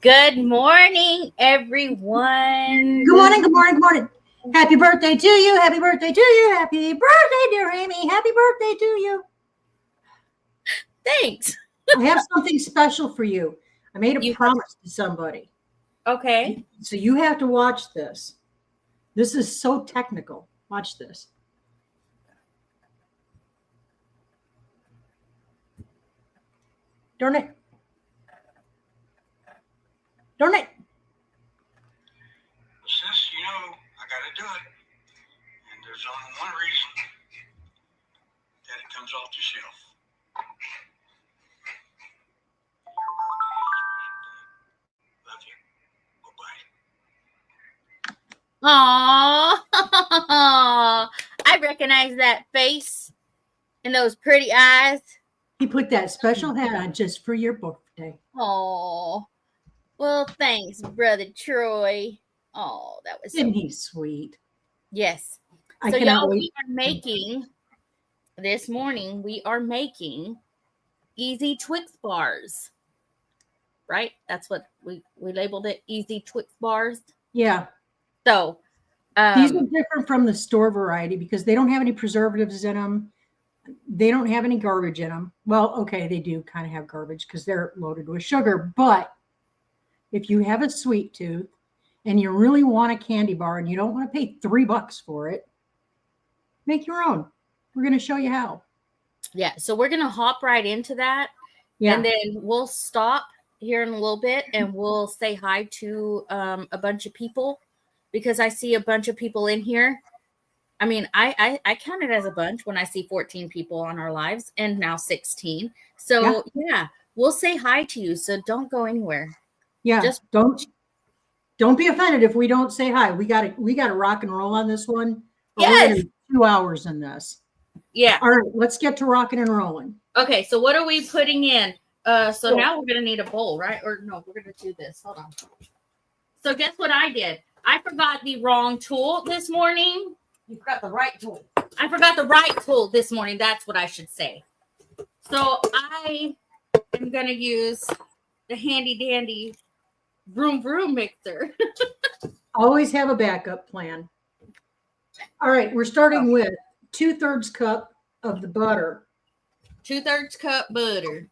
Good morning, everyone. Good morning, good morning, good morning. Happy birthday to you. Happy birthday to you. Happy birthday, dear Amy. Happy birthday to you. Thanks. I have something special for you. I made a promise to somebody. Okay. So you have to watch this. This is so technical. Watch this. Darn it. Darn it. Sis, you know, I got to do it. And there's only one reason that it comes off the shelf. Love you. Aww. Bye-bye. I recognize that face and those pretty eyes. He put that special hat on just for your birthday. Oh, well, thanks, Brother Troy. Oh, that was Isn't he sweet? Yes. I So, cannot y'all, wait. we are making, this morning, we are making Easy Twix bars. Right? That's what we labeled it, Easy Twix bars. Yeah. So, these are different from the store variety because they don't have any preservatives in them. They don't have any garbage in them. Well, okay, they do kind of have garbage because they're loaded with sugar. But if you have a sweet tooth and you really want a candy bar and you don't want to pay $3 for it, make your own. We're going to show you how. Yeah, so we're going to hop right into that. Yeah. And then we'll stop here in a little bit and we'll say hi to a bunch of people because I see a bunch of people in here. I mean, I count it as a bunch when I see 14 people on our lives and now 16. So yeah, we'll say hi to you. So don't go anywhere. Yeah, just don't be offended if we don't say hi. We got to rock and roll on this one. Yes. We're gonna do 2 hours in this. Yeah. All right, let's get to rocking and rolling. Okay, so what are we putting in? So now we're gonna need a bowl, right? Or no, we're gonna do this. Hold on. So guess what I did? I forgot the wrong tool this morning. You forgot the right tool. I forgot the right tool this morning. That's what I should say. So I am going to use the handy dandy vroom vroom mixer. Always have a backup plan. All right, we're starting with 2/3 cup of the butter. 2/3 cup butter.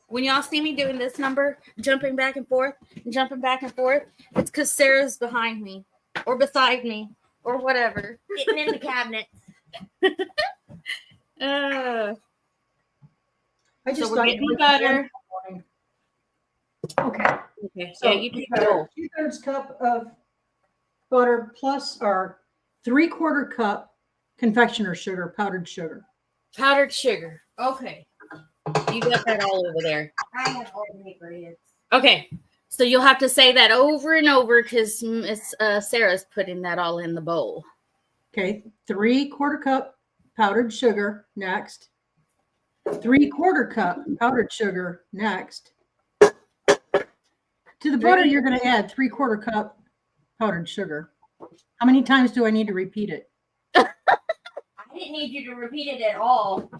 When y'all see me doing this number, jumping back and forth, it's because Sarah's behind me. Or beside me, or whatever. Sitting in the cabinet. I just so we're getting the butter. Okay. So yeah, you take the bowl. 2/3 cup of butter plus our 3/4 cup confectioner sugar, powdered sugar. Powdered sugar. Okay. You got that all over there. I have all the ingredients. Okay. So you'll have to say that over and over because Miss Sarah's putting that all in the bowl. Okay, 3/4 cup powdered sugar next. 3/4 cup powdered sugar next. To the butter, you're going to add 3/4 cup powdered sugar. How many times do I need to repeat it? I didn't need you to repeat it at all.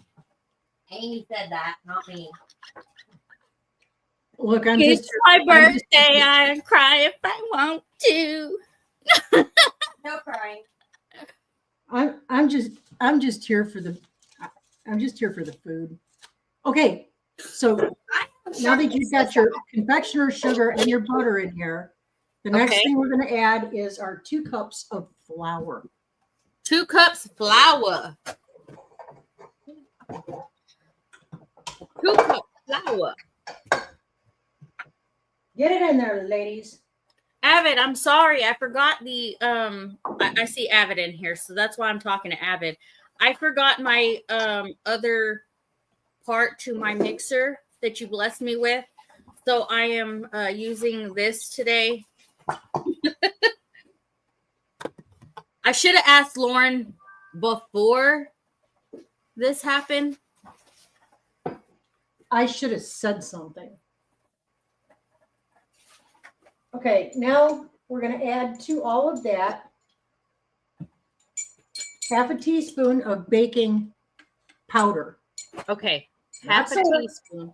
Amy said that, not me. Look, It's my birthday. I cry if I want to. No crying. I'm just here for the food. Okay, so now that you've got your confectioner sugar and your butter in here, the next thing we're going to add is our 2 cups of flour. 2 cups flour. 2 cups flour. Get it in there, ladies. Avid, I'm sorry. I forgot the I see Avid in here, so that's why I'm talking to Avid. I forgot my other part to my mixer that you blessed me with. So I am using this today. I should have asked Lauren before this happened. I should have said something. Okay, now we're going to add to all of that 1/2 teaspoon of baking powder. Okay, half a teaspoon.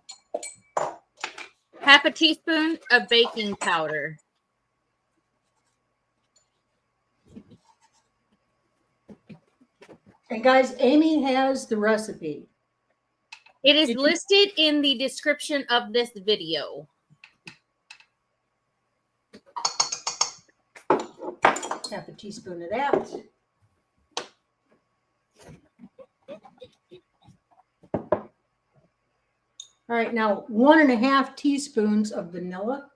half a teaspoon of baking powder. And guys, Amy has the recipe. It is listed in the description of this video. Half a teaspoon of that. All right, now 1.5 teaspoons of vanilla.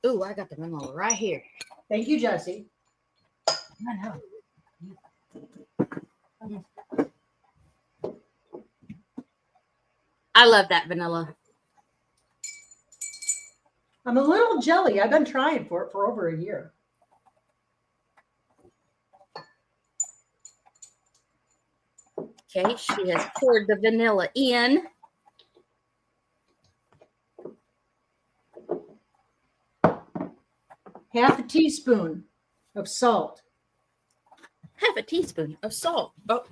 Ooh, I got the vanilla right here. Thank you, Jesse. I know. I love that vanilla. I'm a little jelly. I've been trying for it for over a year. Okay, she has poured the vanilla in. Half a teaspoon of salt. Half a teaspoon of salt. Oh.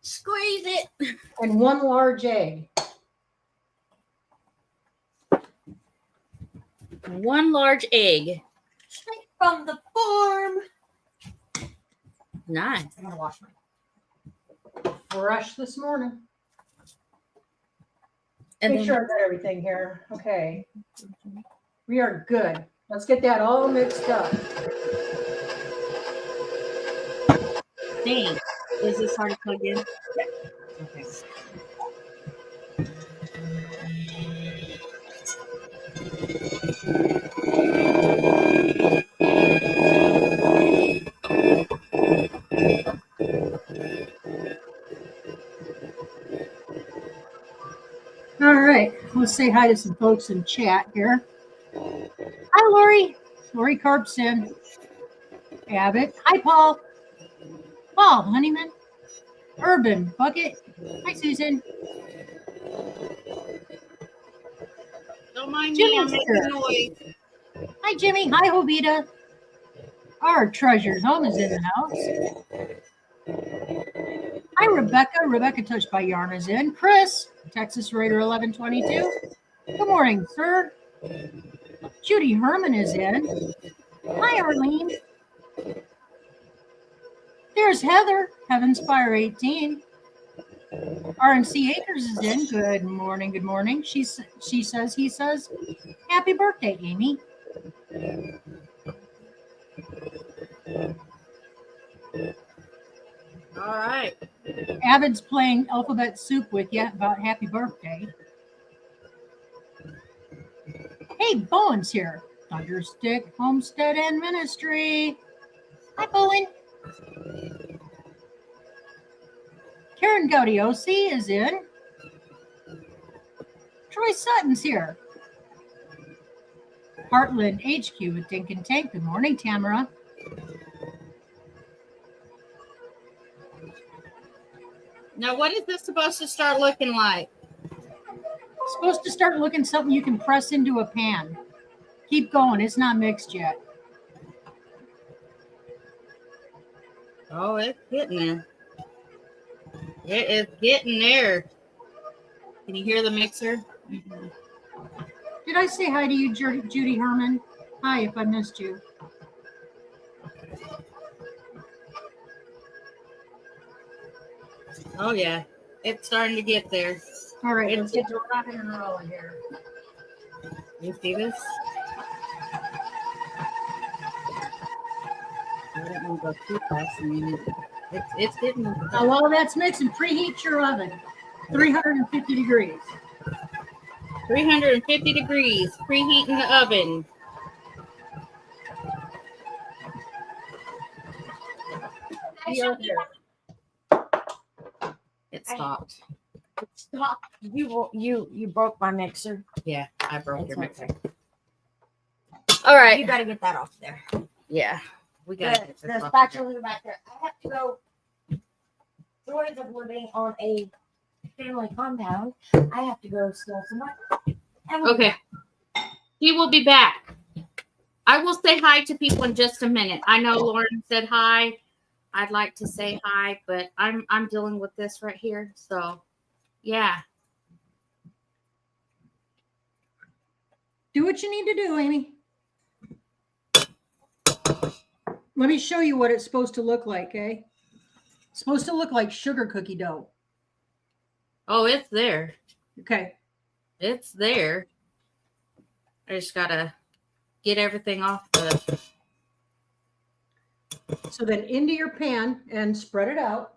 Squeeze it. And 1 large egg. 1 large egg. Straight from the farm. Nice. I'm gonna wash mine. Fresh this morning. And Make then, sure I got everything here. Okay. We are good. Let's get that all mixed up. dang, is this hard to plug in? Yeah. Okay. All right. Let's say hi to some folks in chat here. Hi, Lori. Lori Carpson. Abbott. Hi, Paul. Paul Honeyman. Urban Bucket. Hi, Susan. Don't mind Jimmy me, I'm making here. noise. Hi, Jimmy. Hi, Hobita. Our treasures home is in the house. Hi, Rebecca. Rebecca Touched by Yarn is in. Chris, Texas Raider 1122. Good morning, sir. Judy Herman is in. Hi, Arlene. There's Heather, Heaven's Fire 18. RNC Acres is in. Good morning, good morning. He says, happy birthday, Amy. All right. Avid's playing alphabet soup with you about happy birthday. Hey, Bowen's here. Thunderstick Homestead and Ministry. Hi, Bowen. Karen Gaudiosi is in. Troy Sutton's here. Heartland HQ with Dink and Tank. Good morning, Tamara. Now, what is this supposed to start looking like? It's supposed to start looking something you can press into a pan. Keep going. It's not mixed yet. Oh, it's getting there. It is getting there. Can you hear the mixer? Mm-hmm. Did I say hi to you, Judy Herman? Hi, if I missed you. Oh, yeah. It's starting to get there. All right, Let's get to rocking and rolling here. You see this? I don't want to go too fast. I mean, it's getting. Now, while that's mixing, preheat your oven. 350 degrees. 350 degrees. Preheating the oven. It stopped. Stop. You broke my mixer. Yeah, I broke It's your mixer. okay. All right. You gotta get that off there. Yeah, we got to get this The off spatula back there. I have to go. Joys of living on a family compound. I have to go steal some money. Okay. He will be back. I will say hi to people in just a minute. I know Lauren said hi. I'd like to say hi, but I'm dealing with this right here. So, yeah. Do what you need to do, Amy. Let me show you what it's supposed to look like, eh? It's supposed to look like sugar cookie dough. Oh, it's there. Okay. It's there. I just gotta get everything off the. So then into your pan and spread it out.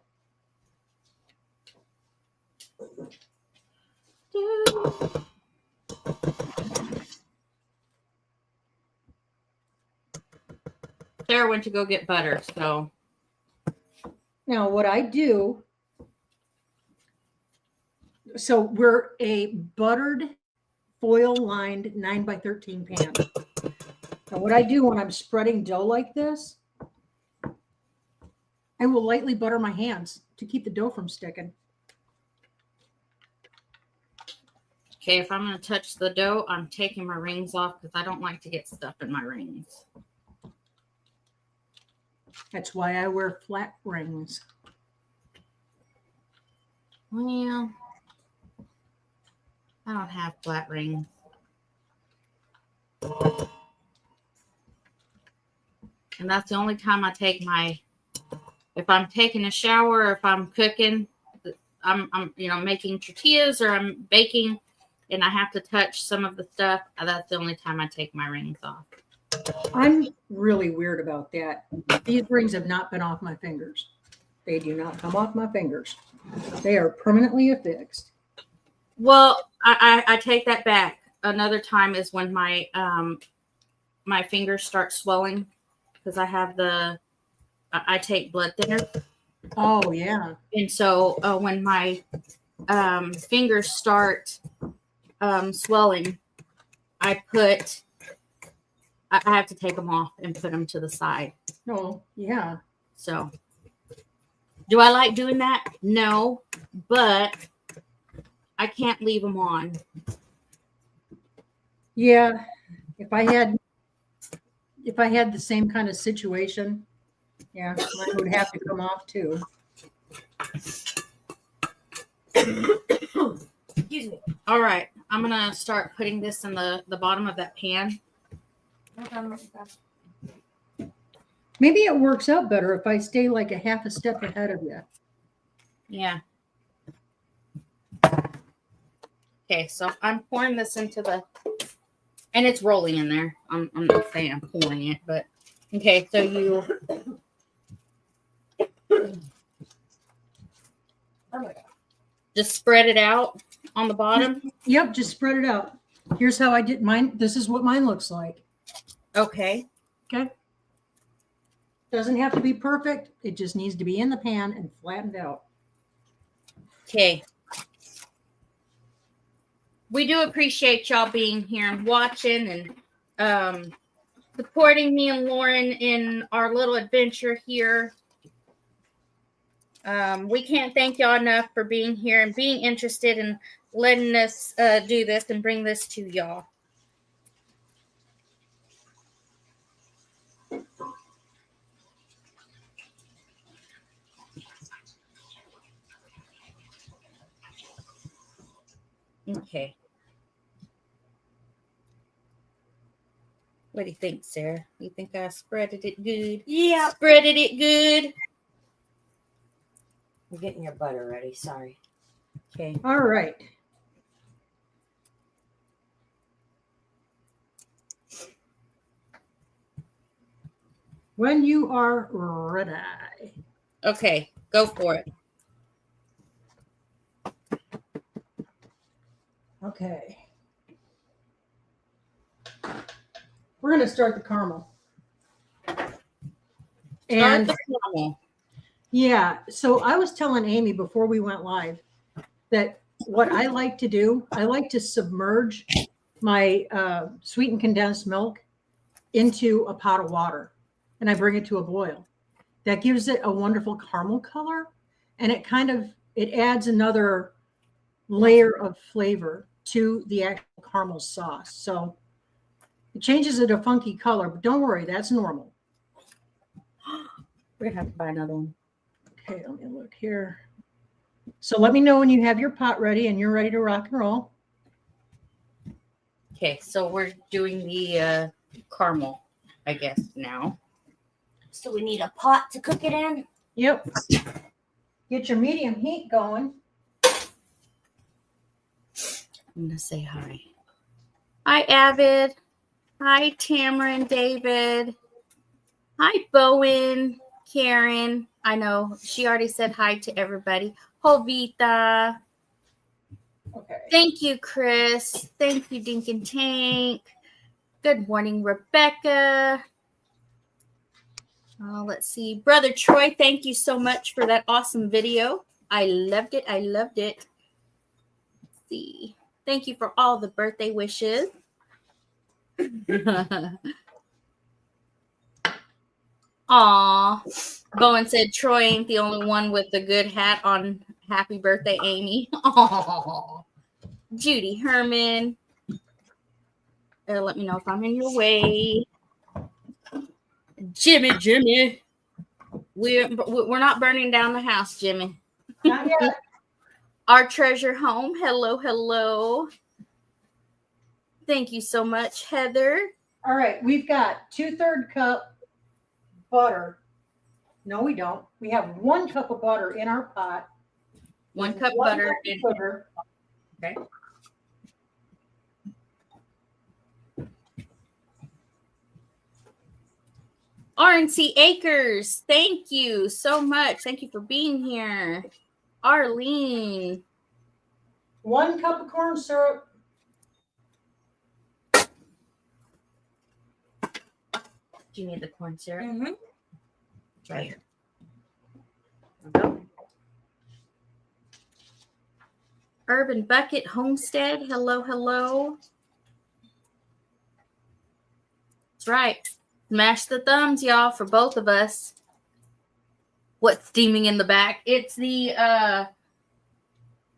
Sarah went to go get butter, so. Now what I do, so we're a buttered foil lined 9x13 pan. Now what I do when I'm spreading dough like this, I will lightly butter my hands to keep the dough from sticking. Okay, if I'm going to touch the dough, I'm taking my rings off because I don't like to get stuff in my rings. That's why I wear flat rings. Well, I don't have flat rings. And that's the only time I take my, if I'm taking a shower, or if I'm cooking, I'm making tortillas or I'm baking and I have to touch some of the stuff, that's the only time I take my rings off. I'm really weird about that. These rings have not been off my fingers. They do not come off my fingers. They are permanently affixed. Well, I take that back. Another time is when my my fingers start swelling because I have I take blood thinner. Oh yeah. And so when my fingers start swelling, I have to take them off and put them to the side. Oh yeah. So, do I like doing that? No, but I can't leave them on. Yeah. If I had the same kind of situation, yeah, mine would have to come off too. Excuse me. All right, I'm gonna start putting this in the bottom of that pan. Maybe it works out better if I stay like a half a step ahead of you. Yeah. Okay, so I'm pouring this into and it's rolling in there. I'm not saying I'm pouring it, but okay, so you. Oh my God. Just spread it out on the bottom. Yep, just spread it out. Here's how I did mine. This is what mine looks like. Okay. Okay. Doesn't have to be perfect. It just needs to be in the pan and flattened out. Okay. We do appreciate y'all being here and watching and supporting me and Lauren in our little adventure here. We can't thank y'all enough for being here and being interested in letting us do this and bring this to y'all. Okay. What do you think, Sarah? You think I spreaded it good? Yeah. Spreaded it good. I'm getting your butter ready. Sorry. Okay. All right. When you are ready. Okay. Go for it. Okay. We're going to start the caramel. And Start the caramel. yeah, so I was telling Amy before we went live that what I like to do, I like to submerge my sweetened condensed milk into a pot of water and I bring it to a boil. That gives it a wonderful caramel color and it adds another layer of flavor to the actual caramel sauce. So it changes it a funky color, but don't worry, that's normal. We're gonna have to buy another one. Okay, let me look here. So let me know when you have your pot ready and you're ready to rock and roll. Okay, so we're doing the caramel, I guess, now. So we need a pot to cook it in. Yep. Get your medium heat going. I'm gonna say hi. Hi, Avid. Hi, Tamara David. Hi, Bowen, Karen. I know she already said hi to everybody. Jovita. Okay. Thank you, Chris. Thank you, Dink and Tank. Good morning, Rebecca. Let's see. Brother Troy, thank you so much for that awesome video. I loved it. I loved it. Let's see. Thank you for all the birthday wishes. Aw. Bowen said Troy ain't the only one with the good hat on. Happy birthday, Amy. Aw. Judy Herman. Let me know if I'm in your way. Jimmy. We're not burning down the house, Jimmy. Not yet. Our treasure home. Hello. Thank you so much, Heather. All right. We've got 2/3 cup butter. No, we don't. We have 1 cup of butter in our pot. 1 cup 1 butter. cup of sugar. Okay. RNC Acres, thank you so much. Thank you for being here. Arlene. 1 cup of corn syrup. Do you need the corn syrup? Mm-hmm. Right here. Okay. Urban Bucket Homestead. Hello. That's right. Smash the thumbs, y'all, for both of us. What's steaming in the back? It's the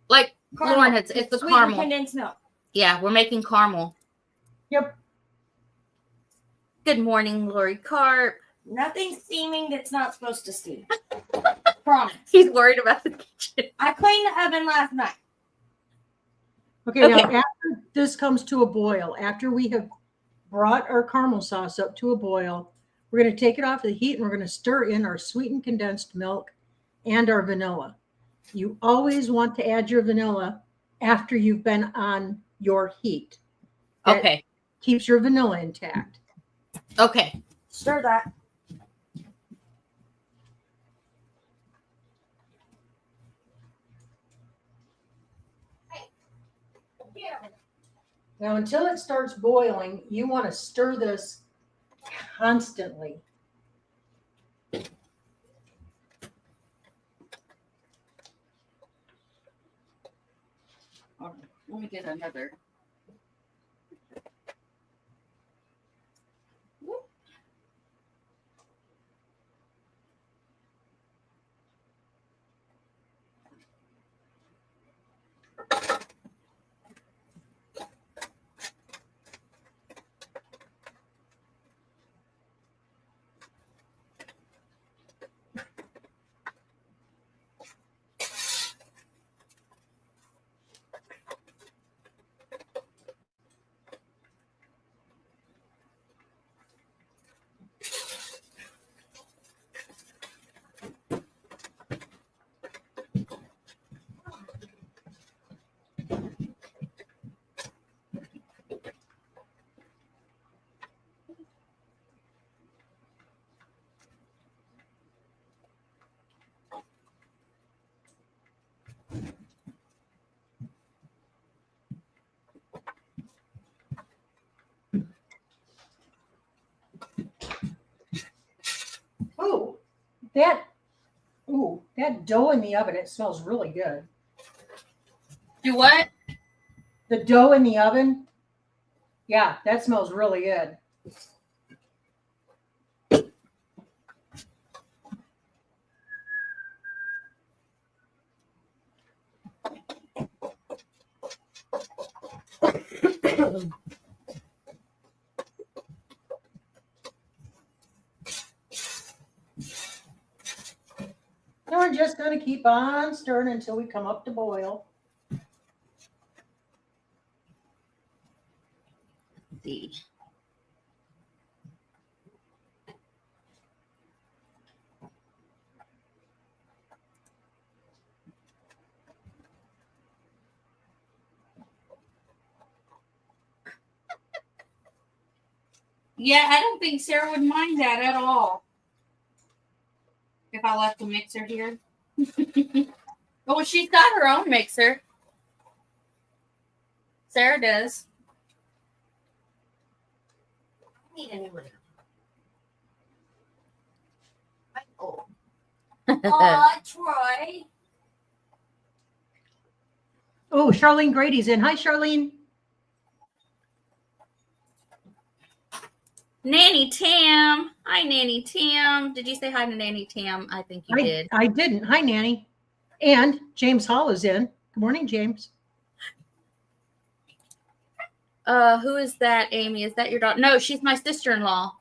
like Caramel. Lauren had, it's the Sweetened caramel. condensed milk. Yeah, we're making caramel. Yep. Good morning, Lori Carp. Nothing steaming that's not supposed to steam. Promise. He's worried about the kitchen. I cleaned the oven last night. Okay, now after this comes to a boil, after we have brought our caramel sauce up to a boil, we're going to take it off the heat and we're going to stir in our sweetened condensed milk and our vanilla. You always want to add your vanilla after you've been on your heat. That Okay. keeps your vanilla intact. Okay. Stir that. Now, until it starts boiling, you want to stir this constantly. Let me get another. That dough in the oven, it smells really good. Do what? The dough in the oven, yeah, that smells really good. And we're just going to keep on stirring until we come up to boil. Yeah, I don't think Sarah would mind that at all. If I left the mixer here. Oh, she's got her own mixer. Sarah does. I need a new one. Oh, Troy. Oh, Charlene Grady's in. Hi, Charlene. Nanny Tam. Hi, Nanny Tam. Did you say hi to Nanny Tam? I think you did. I didn't. Hi, Nanny. And James Hall is in. Good morning, James. Who is that, Amy? Is that your daughter? No, she's my sister-in-law.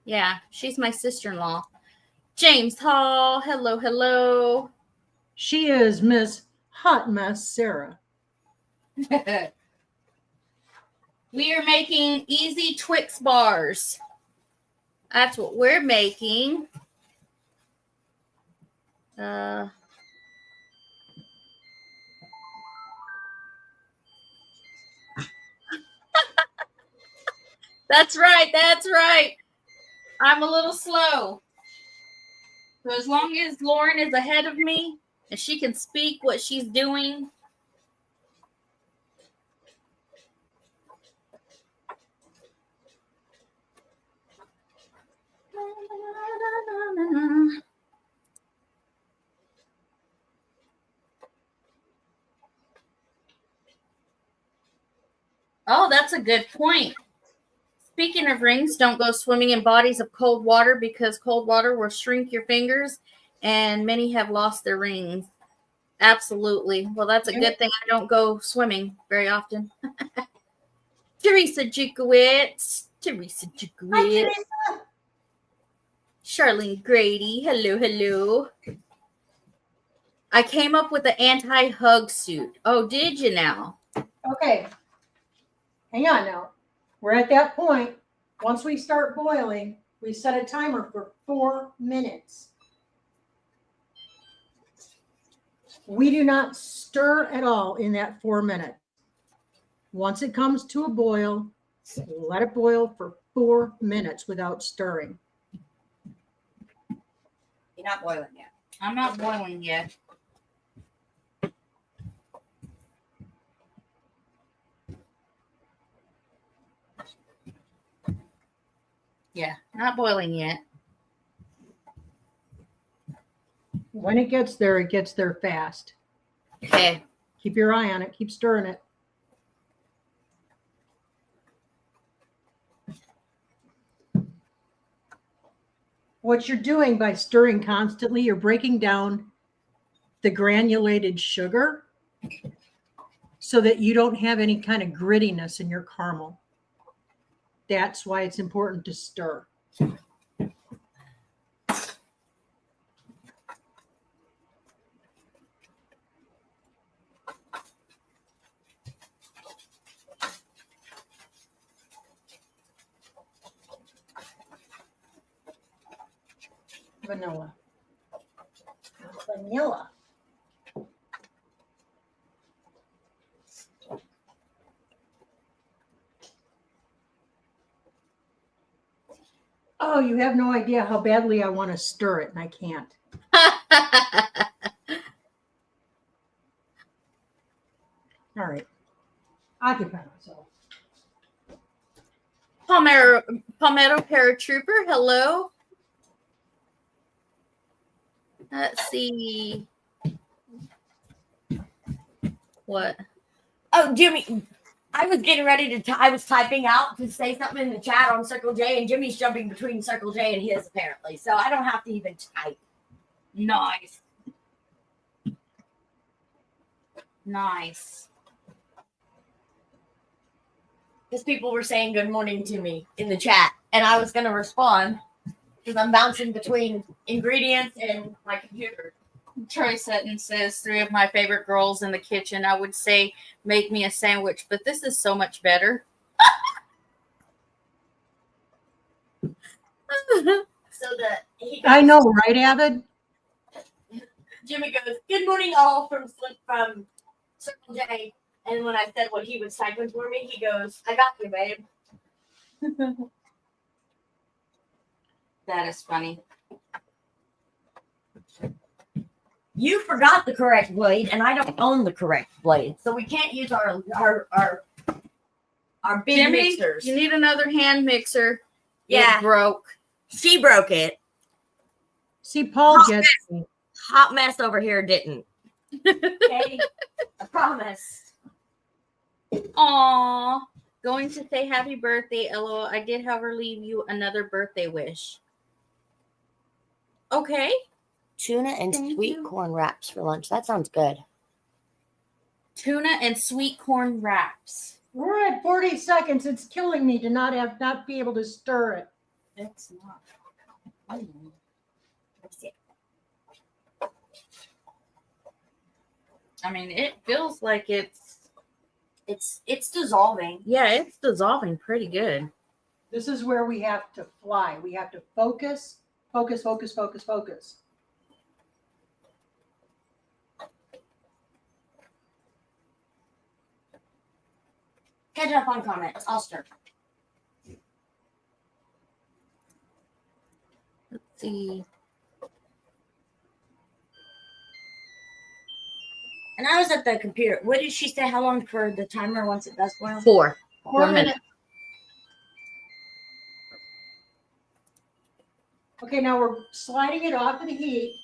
Yeah, she's my sister-in-law. James Hall. Hello, hello. She is Miss Hot Mess Sarah. We are making easy Twix bars. That's what we're making. That's right. That's right. I'm a little slow. So as long as Lauren is ahead of me and she can speak what she's doing. Oh, that's a good point. Speaking of rings, don't go swimming in bodies of cold water because cold water will shrink your fingers and many have lost their rings. Absolutely. Well, that's a good thing I don't go swimming very often. Teresa Jukowitz. Hi, Teresa. Charlene Grady. Hello, hello. I came up with the anti-hug suit. Oh, did you now? Okay. Hang on now. We're at that point. Once we start boiling, we set a timer for 4 minutes. We do not stir at all in that 4 minutes. Once it comes to a boil, let it boil for 4 minutes without stirring. You're not boiling yet. I'm not boiling yet. Yeah, not boiling yet. When it gets there fast. Okay. Keep your eye on it. Keep stirring it. What you're doing by stirring constantly, you're breaking down the granulated sugar so that you don't have any kind of grittiness in your caramel. That's why it's important to stir. Vanilla. Vanilla. Oh, you have no idea how badly I want to stir it, and I can't. All right. Occupy myself. Palmetto Paratrooper, hello. Let's see. What? Oh, Jimmy, I was getting ready to. I was typing out to say something in the chat on Circle J, and Jimmy's jumping between Circle J and his apparently, so I don't have to even type. Nice. Nice. Because people were saying good morning to me in the chat, and I was going to respond because I'm bouncing between ingredients and my computer. Troy Sutton says 3 of my favorite girls in the kitchen. I would say make me a sandwich, but this is so much better. I know, right, Avid? Jimmy goes, good morning all from Circle J. And when I said what he was typing for me, he goes, "I got you, babe." That is funny. You forgot the correct blade, and I don't own the correct blade, so we can't use our big Jimmy, mixers. you need another hand mixer. Yeah. It broke. She broke it. See, Paul gets me. Hot mess over here didn't. Okay, I promise. Aw. Going to say happy birthday, LOL. I did, however, leave you another birthday wish. Okay. Tuna and Thank sweet you. corn wraps for lunch. That sounds good. Tuna and sweet corn wraps. We're at 40 seconds. It's killing me to not be able to stir it. It's not. I mean, it feels like It's dissolving. yeah, it's dissolving pretty good. This is where we have to fly. We have to focus, focus, focus, focus, focus. Catch up on comments. I'll stir. Let's see. And I was at the computer. What did she say? How long for the timer once it does boil? 4 minutes. Okay, now we're sliding it off of the heat.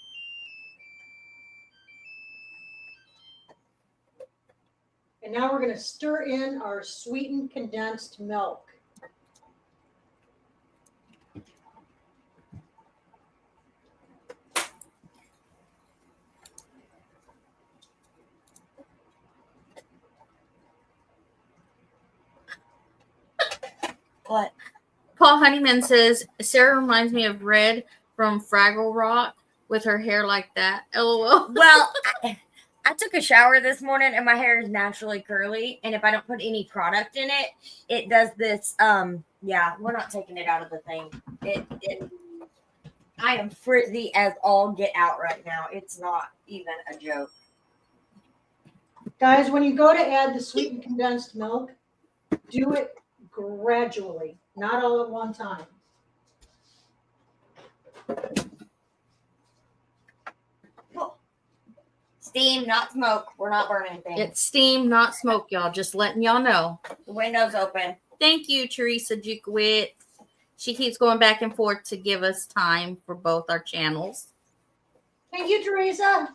And now we're going to stir in our sweetened condensed milk. What? Paul Honeyman says, Sarah reminds me of Red from Fraggle Rock with her hair like that. LOL. Well, I took a shower this morning and my hair is naturally curly. And if I don't put any product in it, it does this. Yeah, we're not taking it out of the thing. I am frizzy as all get out right now. It's not even a joke. Guys, when you go to add the sweetened condensed milk, do it gradually, not all at one time. Steam, not smoke. We're not burning things. It's steam, not smoke, y'all. Just letting y'all know. The window's open. Thank you, Teresa Jukowitz. She keeps going back and forth to give us time for both our channels. Thank you, Teresa.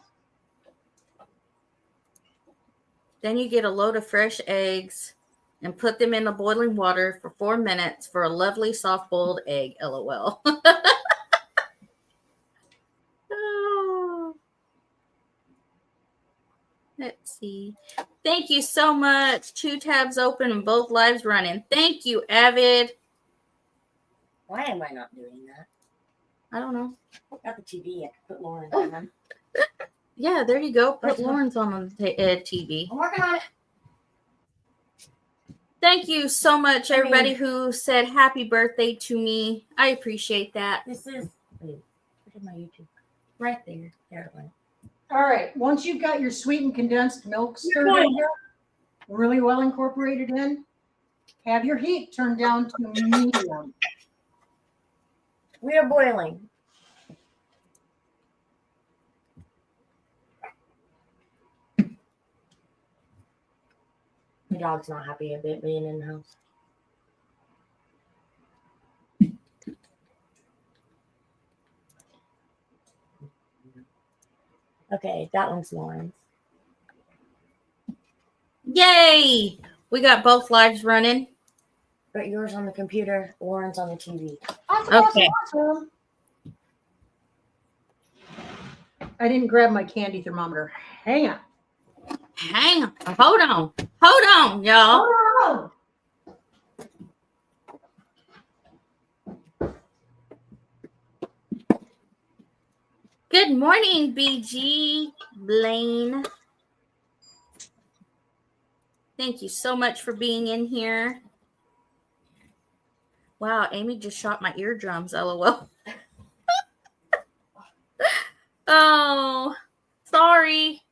Then you get a load of fresh eggs and put them in the boiling water for 4 minutes for a lovely soft boiled egg. LOL. Oh. Let's see. Thank you so much. 2 tabs open and both lives running. Thank you, Avid. Why am I not doing that? I don't know. Got the TV. I can put Lauren on them. Yeah, there you go. Put That's Lauren's on the TV. I'm working on it. Thank you so much, everybody who said happy birthday to me. I appreciate that. This is. Wait, look at my YouTube. Right there. There it went. All right, once you've got your sweetened condensed milk stirred in here, really well incorporated in, have your heat turned down to medium. We are boiling. The dog's not happy about being in the house. Okay, that one's Lauren's. Yay! We got both lives running. But yours on the computer, Lauren's on the TV. Awesome, Okay. awesome. I didn't grab my candy thermometer. Hang on. Hang on. Hold on. Hold on, y'all. Oh, Good morning, BG Blaine. Thank you so much for being in here. Wow, Amy just shot my eardrums, LOL. Oh, sorry.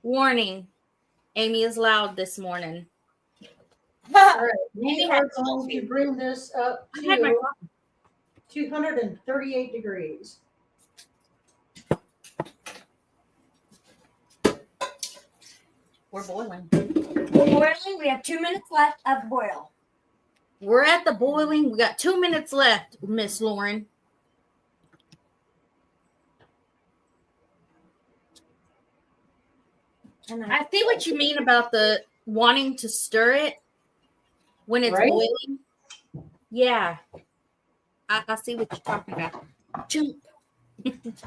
Warning. Amy is loud this morning. All right, Maybe we are going to bring this up I had my to 238 degrees. We're boiling. boiling. We have 2 minutes left of boil. We're at the boiling. We got 2 minutes left, Miss Lauren. I see what you mean about the wanting to stir it when it's Right? boiling. Yeah. I see what you're talking about. Jump.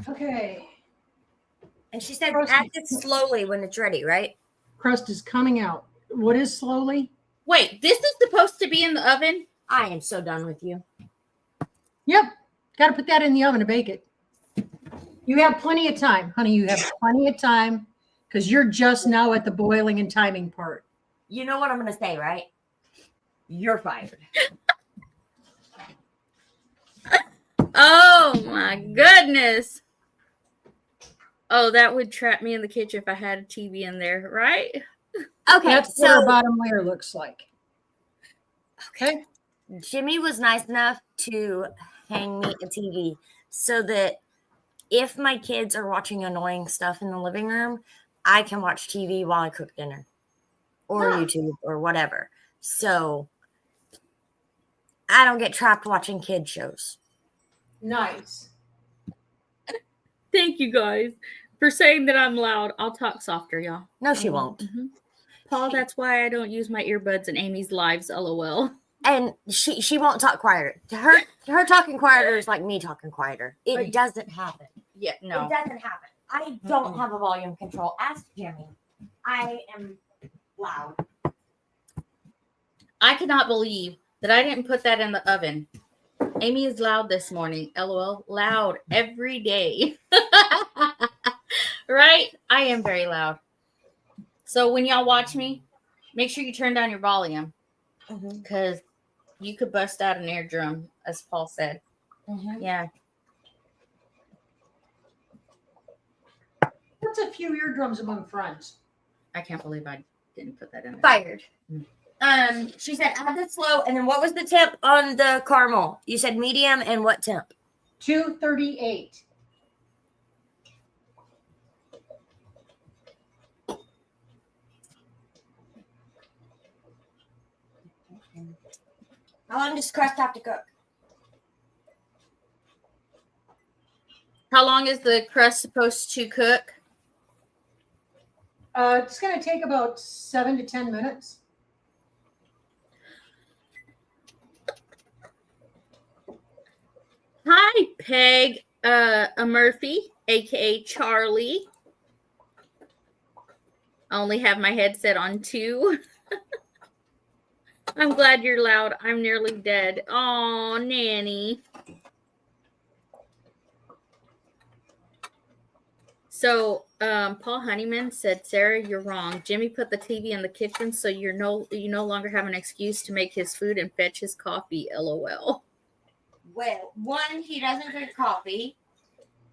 Okay, And she said add it slowly when it's ready, right? crust is coming out. What is slowly? Wait, this is supposed to be in the oven? I am so done with you. Yep, got to put that in the oven to bake it. You have plenty of time, honey. You have plenty of time because you're just now at the boiling and timing part. You know what I'm going to say, right? You're fired. Oh my goodness. Oh, that would trap me in the kitchen if I had a TV in there, right? Okay, That's what our bottom layer looks like. Okay. Jimmy was nice enough to hang me a TV so that if my kids are watching annoying stuff in the living room, I can watch TV while I cook dinner or YouTube or whatever. So I don't get trapped watching kid shows. Nice. Thank you guys for saying that I'm loud. I'll talk softer, y'all. No, she won't. Mm-hmm. Paul, that's why I don't use my earbuds in Amy's lives, LOL. And she won't talk quieter. Her talking quieter is like me talking quieter. It doesn't happen. Yeah, no. It doesn't happen. I don't have a volume control. Ask Jimmy. I am loud. I cannot believe that I didn't put that in the oven. Amy is loud this morning. LOL. Loud every day. Right? I am very loud. So when y'all watch me, make sure you turn down your volume because you could bust out an eardrum, as Paul said. Yeah. That's a few eardrums among friends. I can't believe I didn't put that in there. Fired. She said add the slow, and then what was the temp on the caramel? You said medium, and what temp? 238. How long does crust have to cook? How long is the crust supposed to cook? It's going to take about 7 to 10 minutes. Hi, Peg Murphy, aka Charlie. I only have my headset on 2. I'm glad you're loud. I'm nearly dead. Oh, Nanny. So, Paul Honeyman said, Sarah, you're wrong. Jimmy put the TV in the kitchen, so you no longer have an excuse to make his food and fetch his coffee. LOL. Well, 1, he doesn't drink coffee,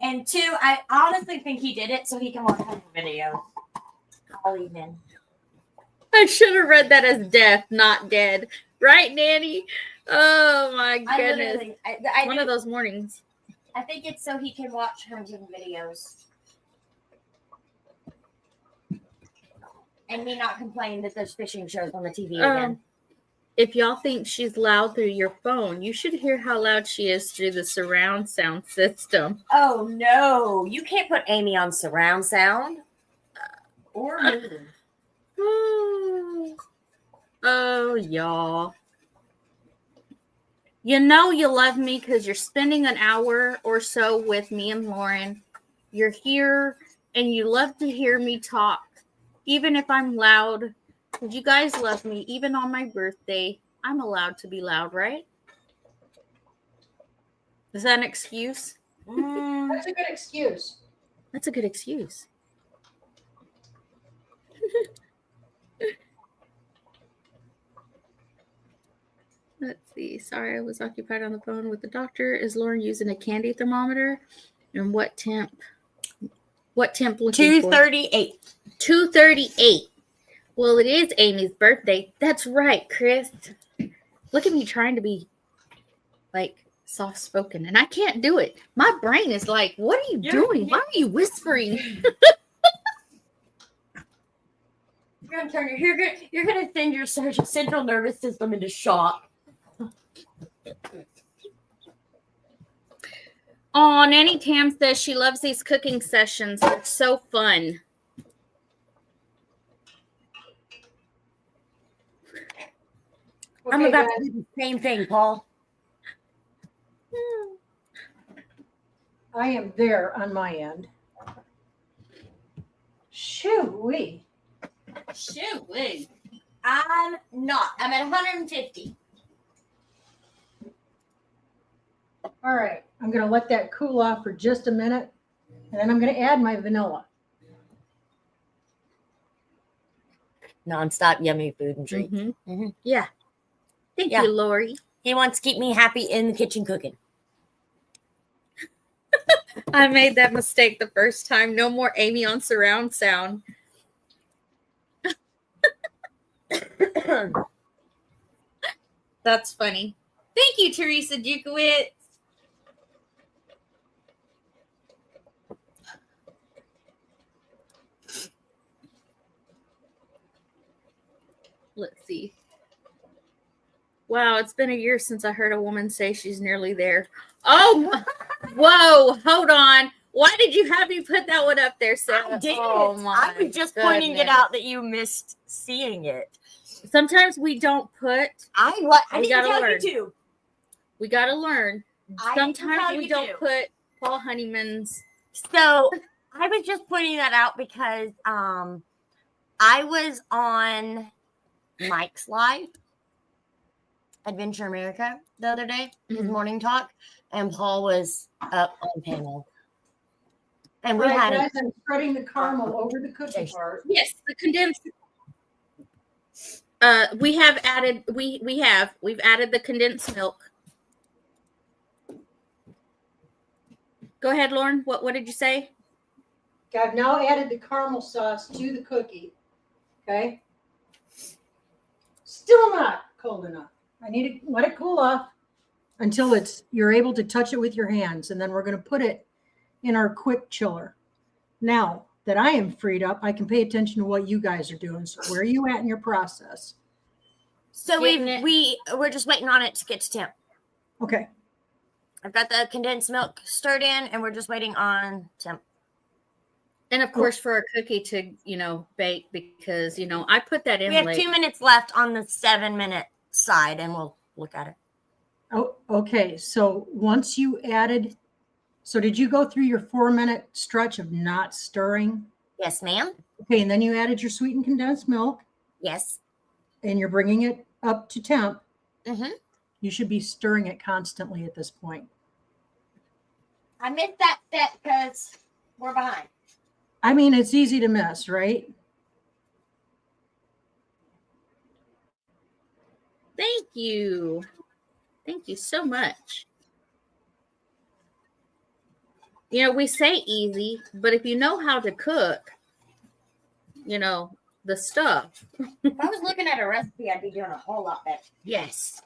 and 2, I honestly think he did it so he can watch home videos all evening. I should have read that as death, not dead. Right, Nanny? Oh, my goodness. I One of those mornings. I think it's so he can watch home videos. And me not complain that there's fishing shows on the TV again. If y'all think she's loud through your phone, you should hear how loud she is through the surround sound system. Oh, no. You can't put Amy on surround sound. Or me. Oh, y'all. You know you love me because you're spending an hour or so with me and Lauren. You're here and you love to hear me talk. Even if I'm loud, you guys love me. Even on my birthday, I'm allowed to be loud, right? Is that an excuse? That's a good excuse. That's a good excuse. Let's see. Sorry, I was occupied on the phone with the doctor. Is Lauren using a candy thermometer? And what temp? What temp looking 238. 238. Well, it is Amy's birthday. That's right, Chris. Look at me trying to be like soft spoken, and I can't do it. My brain is like, what are you doing? Why are you whispering? You're gonna send your central nervous system into shock. Oh, Nanny Tam says she loves these cooking sessions. They're so fun. Okay, I'm about guys. to do the same thing, Paul. I am there on my end. Shoo-wee. Shoot, wait. I'm not. I'm at 150. All right, I'm going to let that cool off for just a minute, and then I'm going to add my vanilla. Nonstop yummy food and treats. Yeah. Thank Yeah. you, Lori. He wants to keep me happy in the kitchen cooking. I made that mistake the first time. No more Amy on surround sound. That's funny. Thank you, Teresa Dukowitz. Let's see. Wow, it's been a year since I heard a woman say she's nearly there. Oh, whoa, hold on. Why did you have me put that one up there, Sarah? I didn't. Oh, my I was just pointing it goodness. out that you missed seeing it. Sometimes we don't put. I We didn't gotta tell learn. you to. We got to learn. I didn't Sometimes tell we you don't to. put Paul Honeyman's. So I was just pointing that out because I was on Mike's Live, Adventure America, the other day, his morning talk, and Paul was up on panel. And we All right, had guys, I'm spreading the caramel over the cookie part. Yes, the condensed. We have added. We've added the condensed milk. Go ahead, Lauren. What did you say? I've now added the caramel sauce to the cookie. Okay. Still not cold enough. I need to let it cool off until you're able to touch it with your hands, and then we're going to put it in our quick chiller. Now that I am freed up, I can pay attention to what you guys are doing. So where are you at in your process? so we're just waiting on it to get to temp. Okay. I've got the condensed milk stirred in, and we're just waiting on temp. And of course, for a cookie to bake, because I put that in. We have late. 2 minutes left on the 7-minute side, and we'll look at it. Oh, okay. So once you added, so did you go through your 4-minute stretch of not stirring? Yes, ma'am. Okay, and then you added your sweetened condensed milk, Yes. and you're bringing it up to temp. Mm-hmm. You should be stirring it constantly at this point. I missed that step because we're behind. I mean, it's easy to miss, right? Thank you. Thank you so much. We say easy, but if you know how to cook, the stuff. If I was looking at a recipe, I'd be doing a whole lot better. Yes.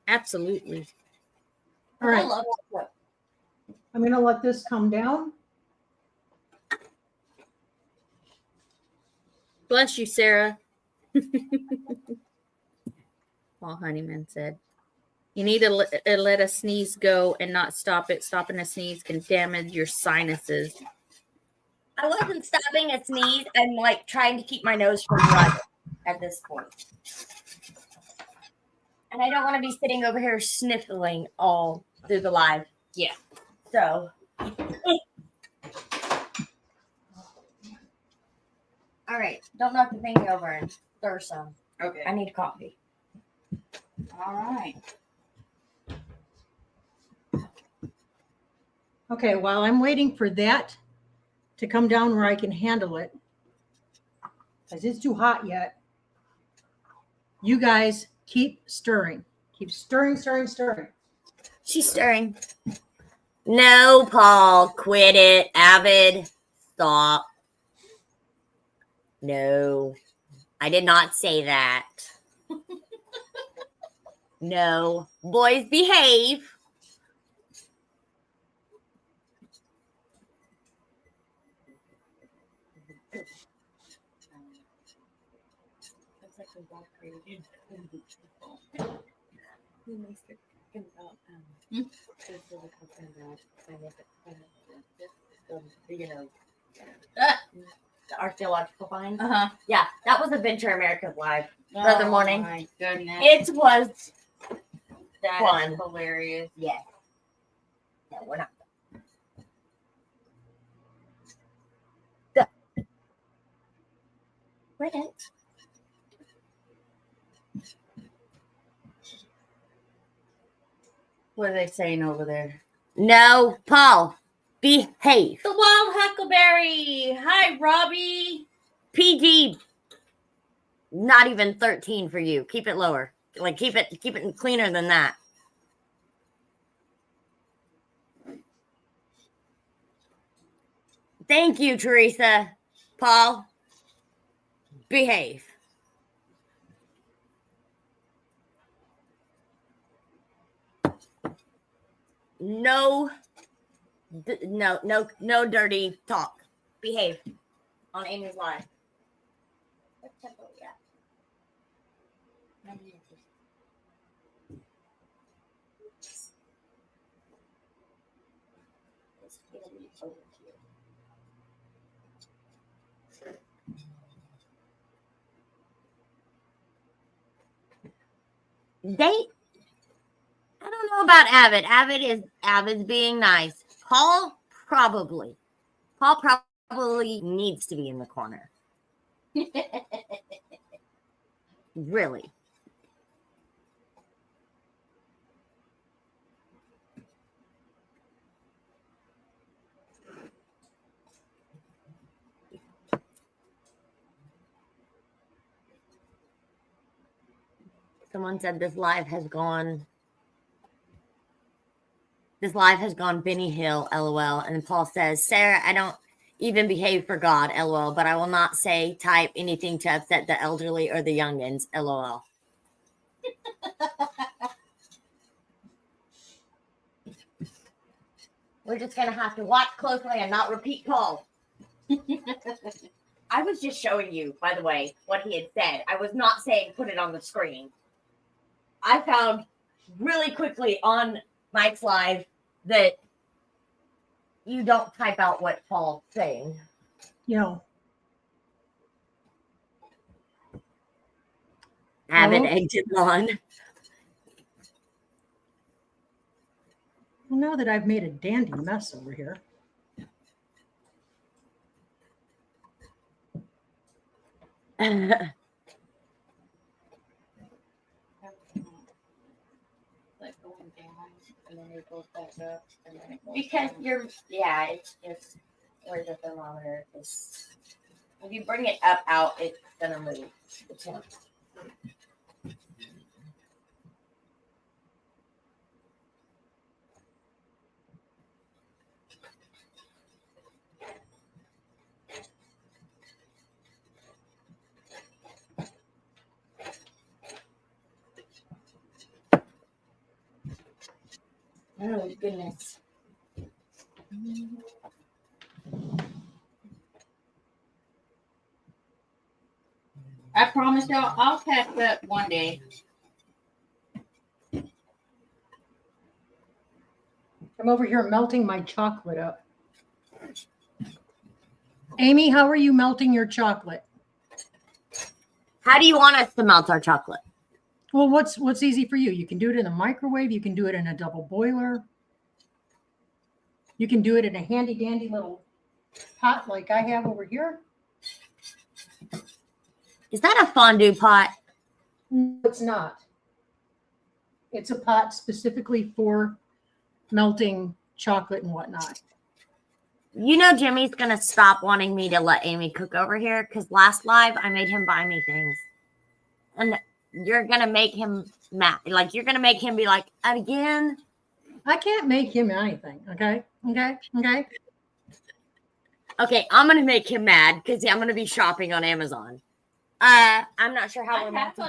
Absolutely. All right. I love that. I'm going to let this come down. Bless you, Sarah. Paul Honeyman said, you need to let a sneeze go and not stop it. Stopping a sneeze can damage your sinuses. I wasn't stopping a sneeze. I'm trying to keep my nose from running at this point. And I don't want to be sitting over here sniffling all through the live. Yeah. So. All right. Don't knock the thing over and stir some. Okay. I need coffee. All right. Okay, while I'm waiting for that to come down where I can handle it, because it's too hot yet, you guys keep stirring. Keep stirring, stirring, stirring. She's stirring. No, Paul. Quit it. Avid. Stop. No. I did not say that. No. Boys, behave. Our theological find. Yeah, that was Adventure America Live the other morning. Oh my goodness. It was That fun. is hilarious. Yeah. No, we're not. Quit it. What are they saying over there? No, Paul, behave. The wild huckleberry. Hi, Robbie. PG. Not even 13 for you. Keep it lower. Like keep it cleaner than that. Thank you, Teresa. Paul, behave. No dirty talk. Behave on Amy's live. What tempo are we at? 9 minutes. I don't know about Avid. Avid's being nice. Paul probably needs to be in the corner. Really. Someone said this live has gone Benny Hill, LOL. And Paul says, Sarah, I don't even behave for God, LOL, but I will not type anything to upset the elderly or the youngins, LOL. We're just going to have to watch closely and not repeat Paul. I was just showing you, by the way, what he had said. I was not saying put it on the screen. I found really quickly on Mike's Live that you don't type out what Paul's saying. Yeah. Avid egged it on. Well, now that I've made a dandy mess over here. Because it's just where the thermometer is. If you bring it out, it's gonna move. Oh goodness. I promise y'all, I'll catch up one day. I'm over here melting my chocolate up. Amy, how are you melting your chocolate? How do you want us to melt our chocolate? Well, what's easy for you? You can do it in the microwave. You can do it in a double boiler. You can do it in a handy dandy little pot like I have over here. Is that a fondue pot? No, it's not. It's a pot specifically for melting chocolate and whatnot. You know Jimmy's going to stop wanting me to let Amy cook over here because last live I made him buy me things. And you're going to make him mad. Like, you're going to make him be like, again? I can't make him anything, okay? Okay? Okay, I'm going to make him mad because I'm going to be shopping on Amazon. I'm not sure how we're melting.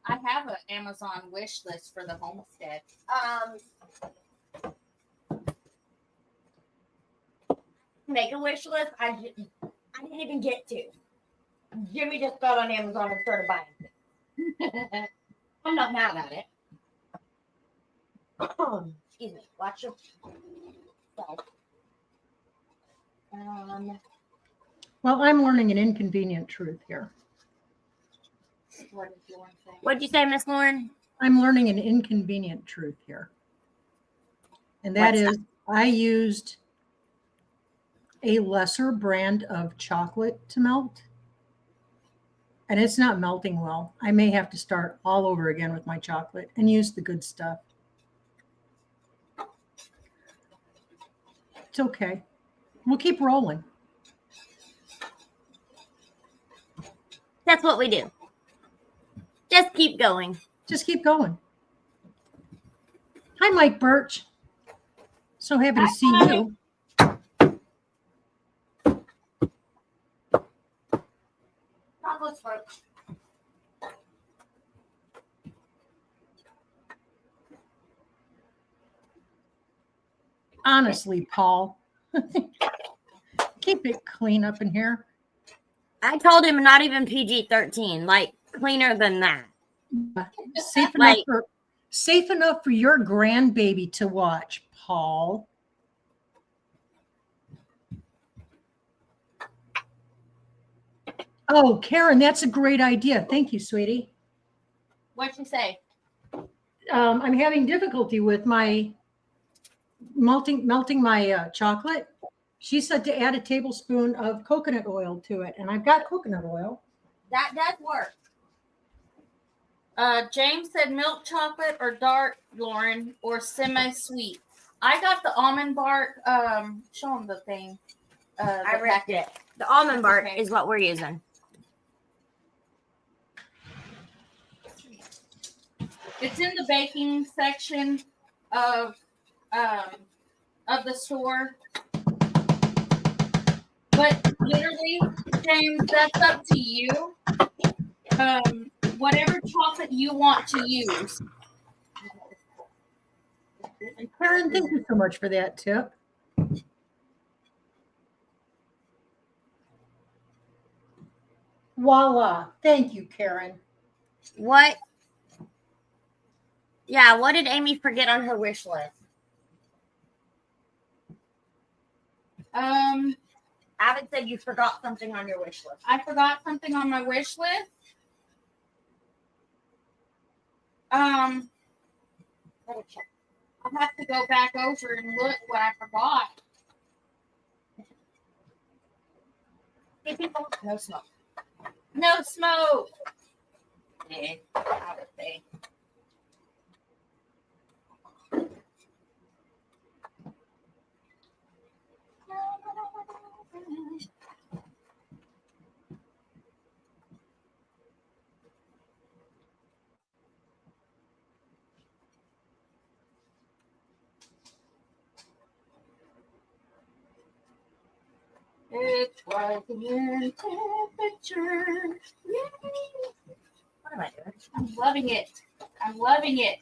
I have an Amazon wish list for the homestead. Make a wish list. I didn't even get to. Jimmy just got on Amazon and started buying it. I'm not mad at it. Excuse me. Watch your. Well, I'm learning an inconvenient truth here. What did you want to say? What'd you say, Miss Lauren? I'm learning an inconvenient truth here. And that What's is I used a lesser brand of chocolate to melt. And it's not melting well. I may have to start all over again with my chocolate and use the good stuff. It's okay. We'll keep rolling. That's what we do. Just keep going. Just keep going. Hi, Mike Birch. So happy to see you. Chocolate's first. Honestly, Paul, keep it clean up in here. I told him not even PG-13, like cleaner than that. Safe enough for your grandbaby to watch, Paul. Oh, Karen, that's a great idea. Thank you, sweetie. What'd you say? I'm having difficulty with my melting my chocolate. She said to add a tablespoon of coconut oil to it, and I've got coconut oil. That does work. James said milk chocolate or dark, Lauren, or semi-sweet. I got the almond bark. Show them the thing. I read it. The almond bark okay. is what we're using. It's in the baking section of the store. But literally, James, that's up to you. Whatever chocolate you want to use. And Karen, thank you so much for that tip. Voila. Thank you, Karen. What? Yeah, what did Amy forget on her wish list? Avid said you forgot something on your wish list. I forgot something on my wish list. I'll have to go back over and look what I forgot. No smoke. No smoke. Yeah, I would say. It's rising in temperature. Yay! What am I doing? I'm loving it. I'm loving it.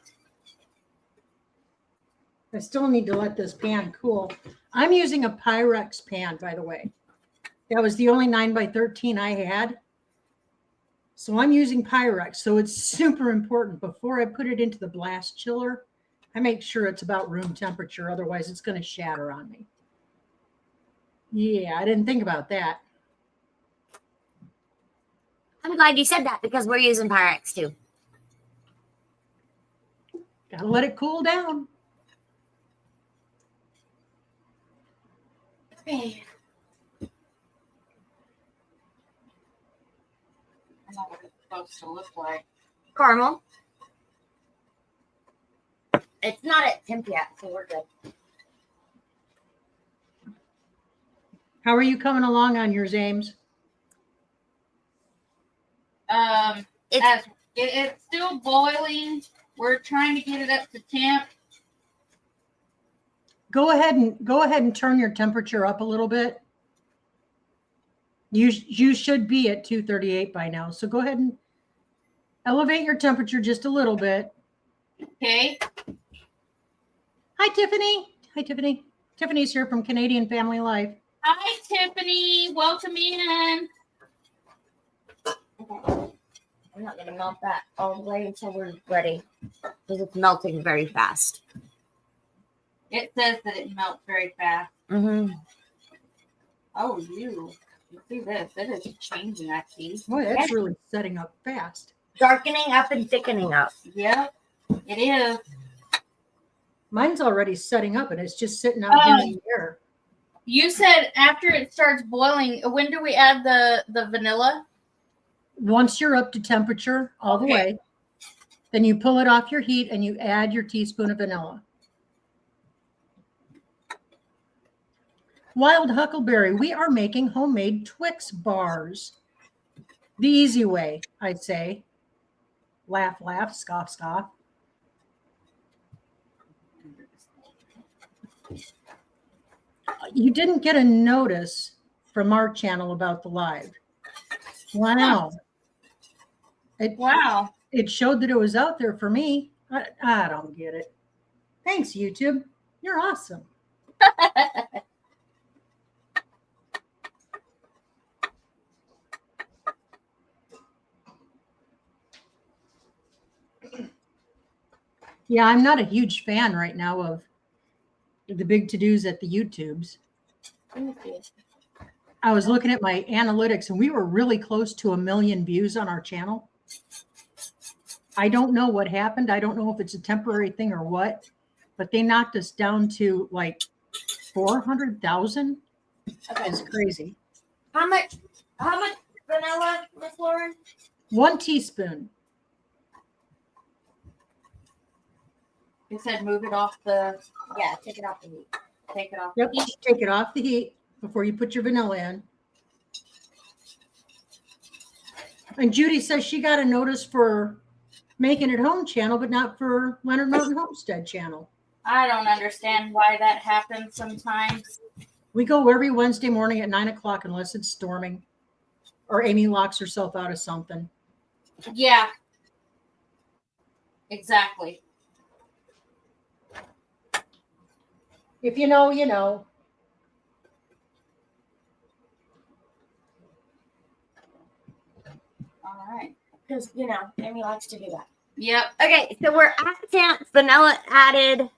I still need to let this pan cool. I'm using a Pyrex pan, by the way. That was the only 9x13 I had. So I'm using Pyrex. So it's super important. Before I put it into the blast chiller, I make sure it's about room temperature. Otherwise, it's going to shatter on me. Yeah, I didn't think about that. I'm glad you said that because we're using Pyrex too. Got to let it cool down. Okay. I know what it's supposed to look like. Caramel. It's not at temp yet, so we're good. How are you coming along on yours, Ames? It's still boiling. We're trying to get it up to temp. Go ahead and turn your temperature up a little bit. You should be at 238 by now. So go ahead and elevate your temperature just a little bit. Okay. Hi, Tiffany. Hi, Tiffany. Tiffany's here from Canadian Family Life. Hi, Tiffany. Welcome in. Okay. I'm not going to melt that all the way until we're ready because it's melting very fast. It says that it melts very fast. Mm-hmm. Oh, you see this? It is changing, actually. Boy, that's really setting up fast. Darkening up and thickening up. Yep, it is. Mine's already setting up, and it's just sitting out here in the air. You said after it starts boiling, when do we add the vanilla? Once you're up to temperature all the way, then you pull it off your heat and you add your teaspoon of vanilla. Wild Huckleberry, we are making homemade Twix bars. The easy way, I'd say. Laugh, laugh, scoff, scoff. You didn't get a notice from our channel about the live. Wow. Wow. It showed that it was out there for me. I don't get it. Thanks, YouTube. You're awesome. Yeah, I'm not a huge fan right now of the big to-dos at the YouTubes. I was looking at my analytics and we were really close to 1 million views on our channel. I don't know what happened. I don't know if it's a temporary thing or what, but they knocked us down to like 400,000. That's crazy. How much vanilla, Miss Lauren? 1 teaspoon. You said move it off the. Yeah, take it off the heat. Take it off. Yep, take it off the heat before you put your vanilla in. And Judy says she got a notice for Making It Home channel, but not for Leonard Mountain Homestead channel. I don't understand why that happens sometimes. We go every Wednesday morning at 9 o'clock unless it's storming or Amy locks herself out of something. Yeah. Exactly. If you know, you know. All right. Because, Amy likes to do that. Yep. Okay, so we're at temp. Vanilla added.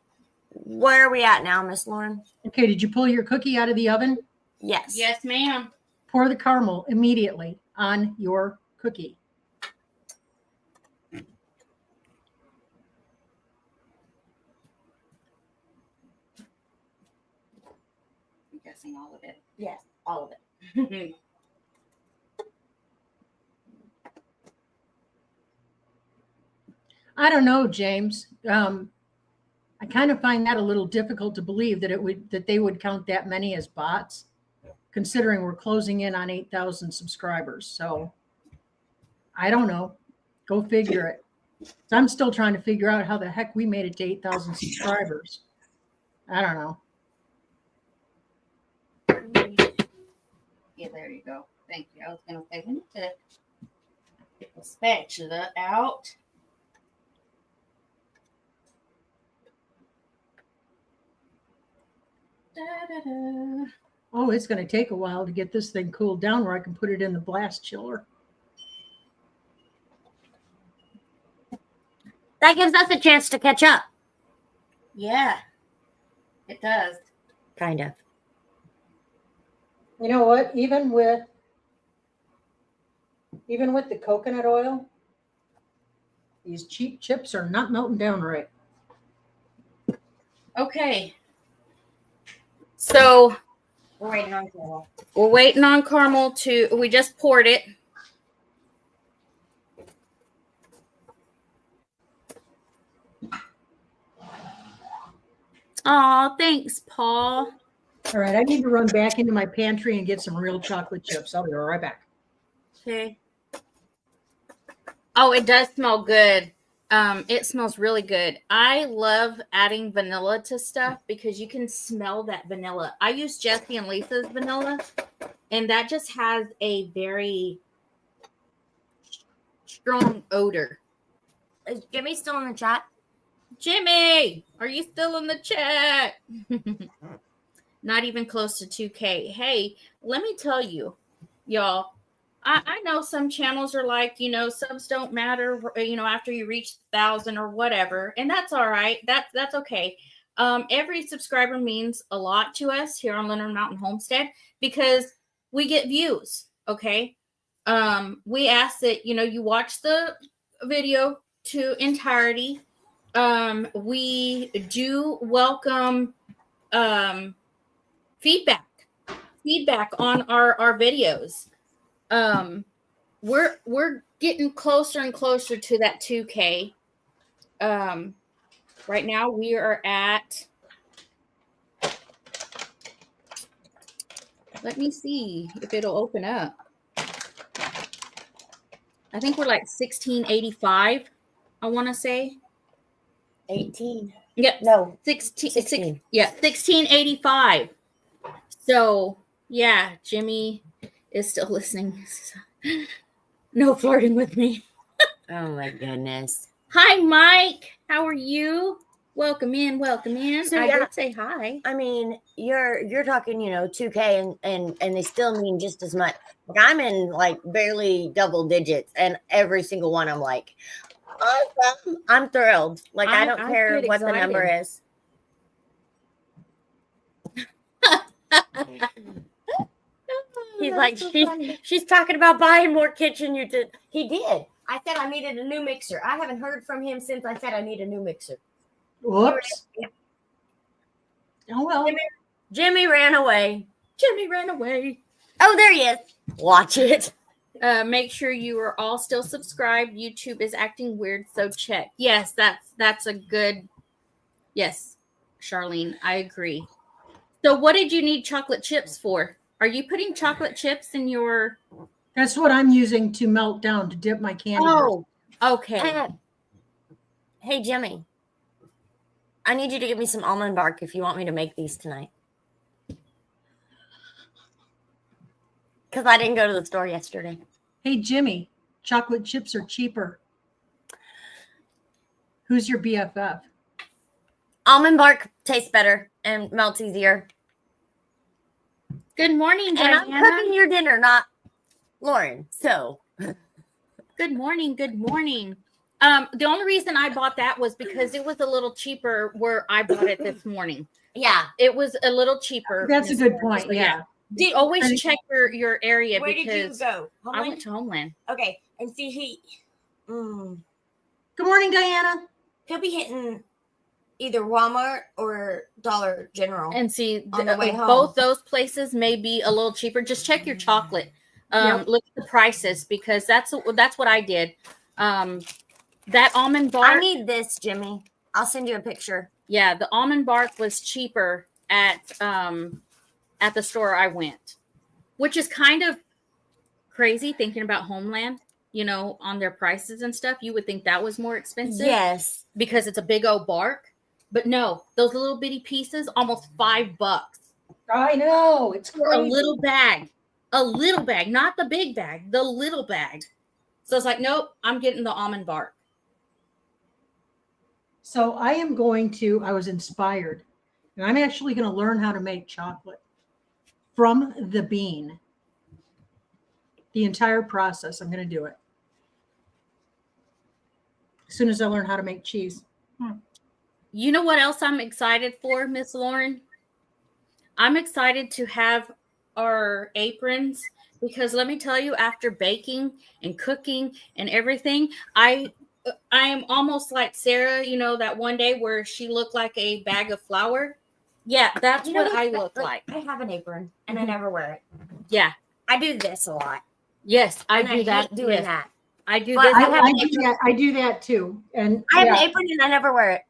Where are we at now, Miss Lauren? Okay, did you pull your cookie out of the oven? Yes. Yes, ma'am. Pour the caramel immediately on your cookie. I'm guessing all of it. Yes, all of it. I don't know, James. I kind of find that a little difficult to believe that they would count that many as bots, considering we're closing in on 8,000 subscribers. So I don't know. Go figure it. So I'm still trying to figure out how the heck we made it to 8,000 subscribers. I don't know. Yeah, there you go. Thank you. I was going to say, we need to get the spatula out. Da-da-da. Oh, it's going to take a while to get this thing cooled down where I can put it in the blast chiller. That gives us a chance to catch up. Yeah, it does. Kind of. You know what? Even with the coconut oil, these cheap chips are not melting down right. Okay. So We're waiting on caramel. we're waiting on caramel we just poured it. Oh, thanks, Paul. All right, I need to run back into my pantry and get some real chocolate chips. I'll be right back. Okay. Oh, it does smell good. It smells really good. I love adding vanilla to stuff because you can smell that vanilla. I use Jesse and Lisa's vanilla, And that just has a very strong odor. Is Jimmy still in the chat? Jimmy, are you still in the chat? Not even close to 2K. Hey, let me tell you, y'all, I know some channels are like, subs don't matter, after you reach 1,000 or whatever, and that's all right. That's okay. Every subscriber means a lot to us here on Leonard Mountain Homestead because we get views. Okay. We ask that, you watch the video to entirety. We do welcome feedback on our videos. We're getting closer and closer to that 2K. Right now we are at, let me see if it'll open up. I think we're like 1685, I want to say. 18. Yep. No. 16. 16. Yeah, 1685. So, yeah, Jimmy is still listening. No flirting with me. Oh my goodness. Hi, Mike. How are you? Welcome in. So, I yeah, did say hi. I mean, you're talking, 2K and they still mean just as much. Like, I'm in like barely double digits, and every single one I'm like, awesome. I'm thrilled. Like, I don't care what the number is. He's like, she's talking about buying more kitchen utensils. He did. I said I needed a new mixer. I haven't heard from him since I said I need a new mixer. Whoops. Oh, well. Jimmy ran away. Oh, there he is. Watch it. Make sure you are all still subscribed. YouTube is acting weird, so check. Yes, that's a good. Yes, Charlene, I agree. So, what did you need chocolate chips for? Are you putting chocolate chips in your? That's what I'm using to melt down to dip my candy. Oh, okay. Hey, Jimmy. I need you to give me some almond bark if you want me to make these tonight. Because I didn't go to the store yesterday. Hey, Jimmy, chocolate chips are cheaper. Who's your BFF? Almond bark tastes better and melts easier. Good morning, Diana. And I'm cooking your dinner, not Lauren. So. Good morning. The only reason I bought that was because it was a little cheaper where I bought it this morning. Yeah. It was a little cheaper. That's a good point. So, yeah. Always check your area. Where because did you go? Homeland? I went to Homeland. Okay. And see, Good morning, Diana. He'll be hitting either Walmart or Dollar General. And see, on the way home. Both those places may be a little cheaper. Just check your chocolate. Look at the prices because that's what I did. That almond bark. I need this, Jimmy. I'll send you a picture. Yeah, the almond bark was cheaper at the store I went, which is kind of crazy thinking about Homeland. On their prices and stuff, you would think that was more expensive. Yes, because it's a big old bark. But no, those little bitty pieces, almost $5. I know, it's for a little bag, not the big bag, the little bag. So it's like, nope, I'm getting the almond bark. So I was inspired, and I'm actually going to learn how to make chocolate from the bean. The entire process, I'm going to do it. As soon as I learn how to make cheese. You know what else I'm excited for, Miss Lauren? I'm excited to have our aprons because let me tell you, after baking and cooking and everything, I am almost like Sarah, that one day where she looked like a bag of flour. Yeah, that's what I look like. I have an apron and I never wear it. Yeah. I do this a lot. Yes, I do that. Doing that. I do this. I do that too. And I have an apron and I never wear it.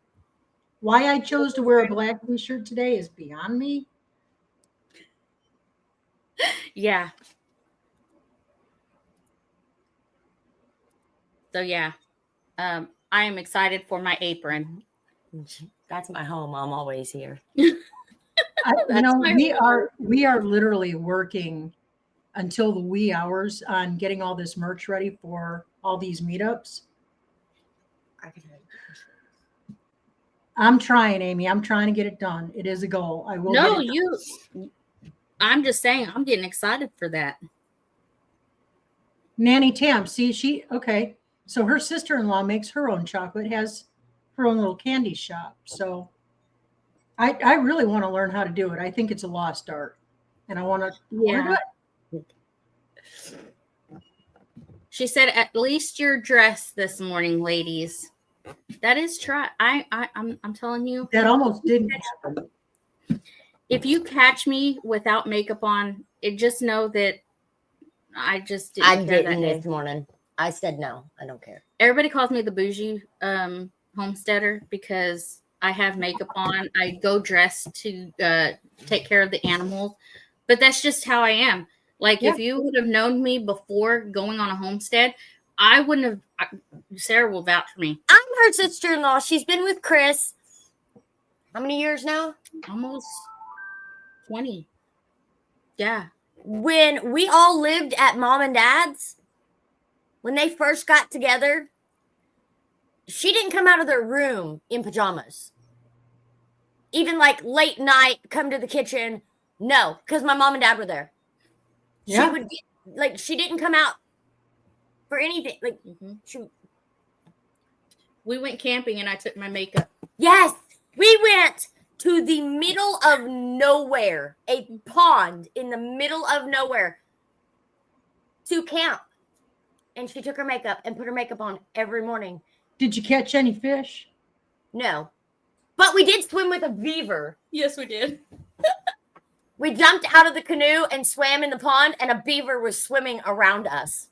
Why I chose to wear a black t-shirt today is beyond me. Yeah. So yeah, I am excited for my apron. That's my home. I'm always here. We are literally working until the wee hours on getting all this merch ready for all these meetups. I'm trying, Amy. I'm trying to get it done. It is a goal. I will. No, get it done. I'm just saying, I'm getting excited for that. Nanny Tam, see, okay. So her sister-in-law makes her own chocolate, has her own little candy shop. So I really want to learn how to do it. I think it's a lost art, and I want to do it. She said, "At least you're dressed this morning, ladies." That is try. I'm telling you, that almost didn't happen. If you catch me without makeup on, just know that I just didn't. I didn't this morning. I said no. I don't care. Everybody calls me the bougie homesteader because I have makeup on. I go dressed to take care of the animals, but that's just how I am. Like, if you would have known me before going on a homestead, I wouldn't have. Sarah will vouch for me. I'm her sister-in-law. She's been with Chris. How many years now? Almost 20. Yeah. When we all lived at mom and dad's, when they first got together, she didn't come out of their room in pajamas. Even like late night, come to the kitchen. No, because my mom and dad were there. Yeah. She would get, she didn't come out for anything. We went camping and I took my makeup. Yes, we went to the middle of nowhere, a pond in the middle of nowhere to camp. And she took her makeup and put her makeup on every morning. Did you catch any fish? No. But we did swim with a beaver. Yes, we did. We jumped out of the canoe and swam in the pond, and a beaver was swimming around us.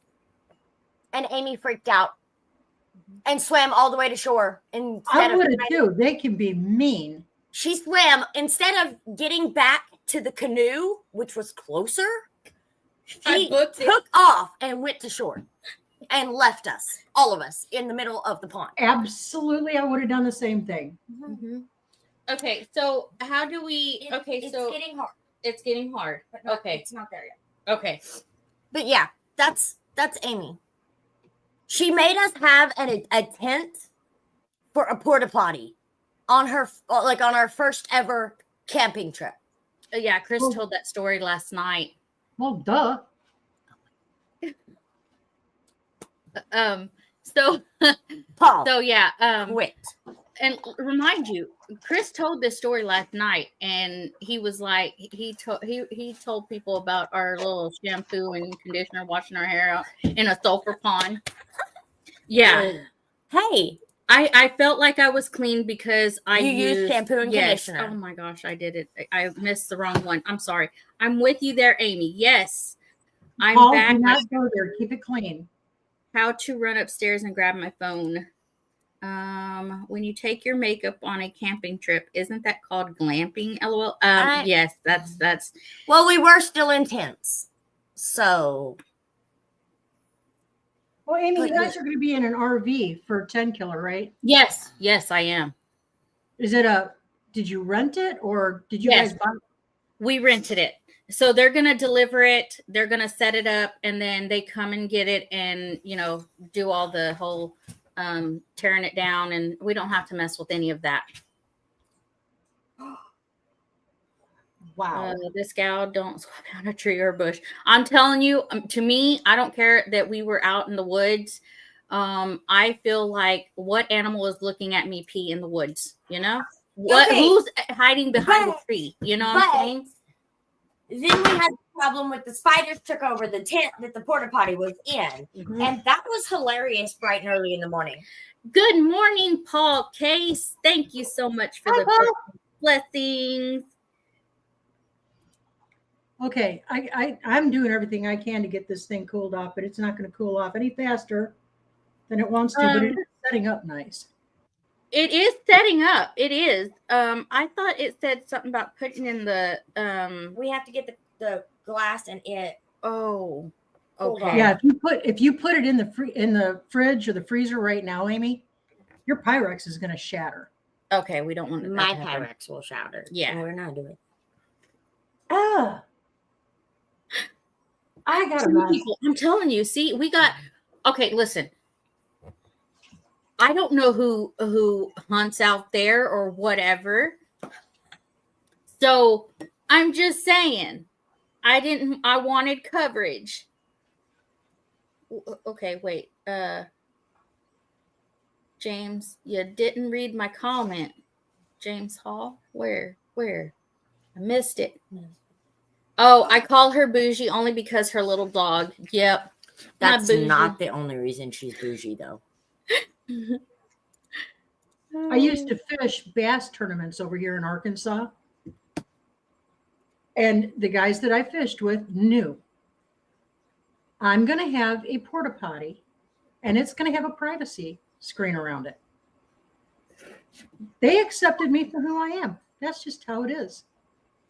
And Amy freaked out and swam all the way to shore. I would have too. They can be mean. She swam. Instead of getting back to the canoe, which was closer, she took off and went to shore and left us, all of us, in the middle of the pond. Absolutely. I would have done the same thing. Mm-hmm. Okay, so how do we... It's getting hard. It's getting hard. Okay. It's not there yet. Okay. But yeah, that's Amy. She made us have a tent for a porta potty on our first ever camping trip. Yeah, Chris told that story last night. Well, duh. So Paul. So yeah, quit. And remind you, Chris told this story last night, and he was like, he told people about our little shampoo and conditioner, washing our hair out in a sulfur pond. Yeah. Hey, I felt like I was clean because I used shampoo and conditioner. Oh my gosh, I did it. I missed the wrong one. I'm sorry. I'm with you there, Amy. Yes, I'm Paul, back. Do not go there. Keep it clean. How to run upstairs and grab my phone. When you take your makeup on a camping trip, isn't that called glamping? LOL. Yes, that's. Well, we were still in tents, so. Well, Amy, you guys are going to be in an RV for 10 Killer, right? Yes, I am. Is it did you rent it or did you guys buy it? We rented it. So they're going to deliver it. They're going to set it up and then they come and get it and, do all the whole tearing it down. And we don't have to mess with any of that. Wow. This gal don't swap down a tree or a bush. I'm telling you, to me, I don't care that we were out in the woods. I feel like what animal is looking at me pee in the woods, Who's hiding behind the tree? You know what I'm saying? Then we had the problem with the spiders took over the tent that the porta potty was in. Mm-hmm. And that was hilarious bright and early in the morning. Good morning, Paul Case. Thank you so much for the blessings. Okay, I'm doing everything I can to get this thing cooled off, but it's not going to cool off any faster than it wants to, but it is setting up nice. It is setting up. It is. I thought it said something about putting in the we have to get the glass and it. Oh. Okay. Yeah, if you put it in the fridge or the freezer right now, Amy, your Pyrex is going to shatter. Okay, we don't want my Pyrex will shatter. Yeah. No, we're not doing it. I got a Two mess. people. I'm telling you. See, we got. Okay, listen. I don't know who hunts out there or whatever. So I'm just saying. I wanted coverage. Okay, wait. James, you didn't read my comment. James Hall? Where? I missed it. Oh, I call her bougie only because her little dog. Yep. That's not the only reason she's bougie, though. I used to fish bass tournaments over here in Arkansas. And the guys that I fished with knew I'm going to have a porta potty and it's going to have a privacy screen around it. They accepted me for who I am. That's just how it is.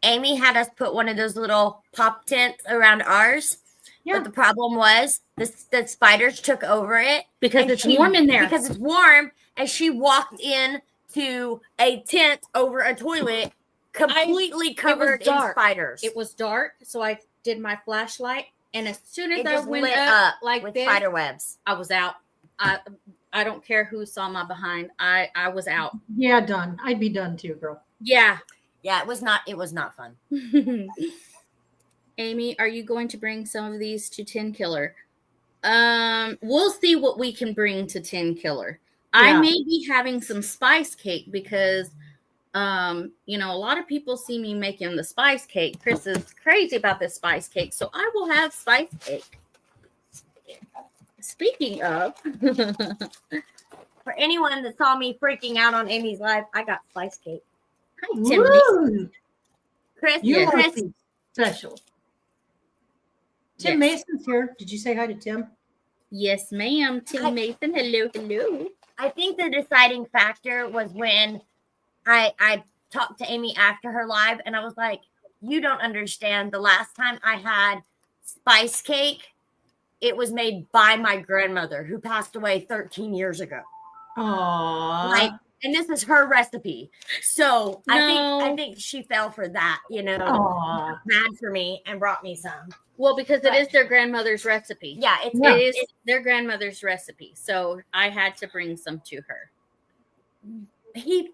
Amy had us put one of those little pop tents around ours. Yeah. But the problem was the spiders took over it. Because it's warm in there. Because it's warm. And she walked in to a tent over a toilet completely covered in spiders. It was dark, so I did my flashlight. And as soon as It I just went lit up like with this, spider webs. I was out. I don't care who saw my behind. I was out. Yeah, done. I'd be done too, girl. Yeah. Yeah, it was not fun. Amy, are you going to bring some of these to Tin Killer? We'll see what we can bring to Tin Killer. Yeah. I may be having some spice cake because a lot of people see me making the spice cake. Chris is crazy about this spice cake, so I will have spice cake. Speaking of, for anyone that saw me freaking out on Amy's live, I got spice cake. Hi, Tim. Chris, Chris, special. Tim Mason's here. Did you say hi to Tim? Yes, ma'am. Tim Mason. Hello. I think the deciding factor was when I talked to Amy after her live, and I was like, you don't understand. The last time I had spice cake, it was made by my grandmother who passed away 13 years ago. Aww. And this is her recipe. So I think she fell for that, mad for me and brought me some. Well, because it is their grandmother's recipe. Yeah, it is their grandmother's recipe. So I had to bring some to her. He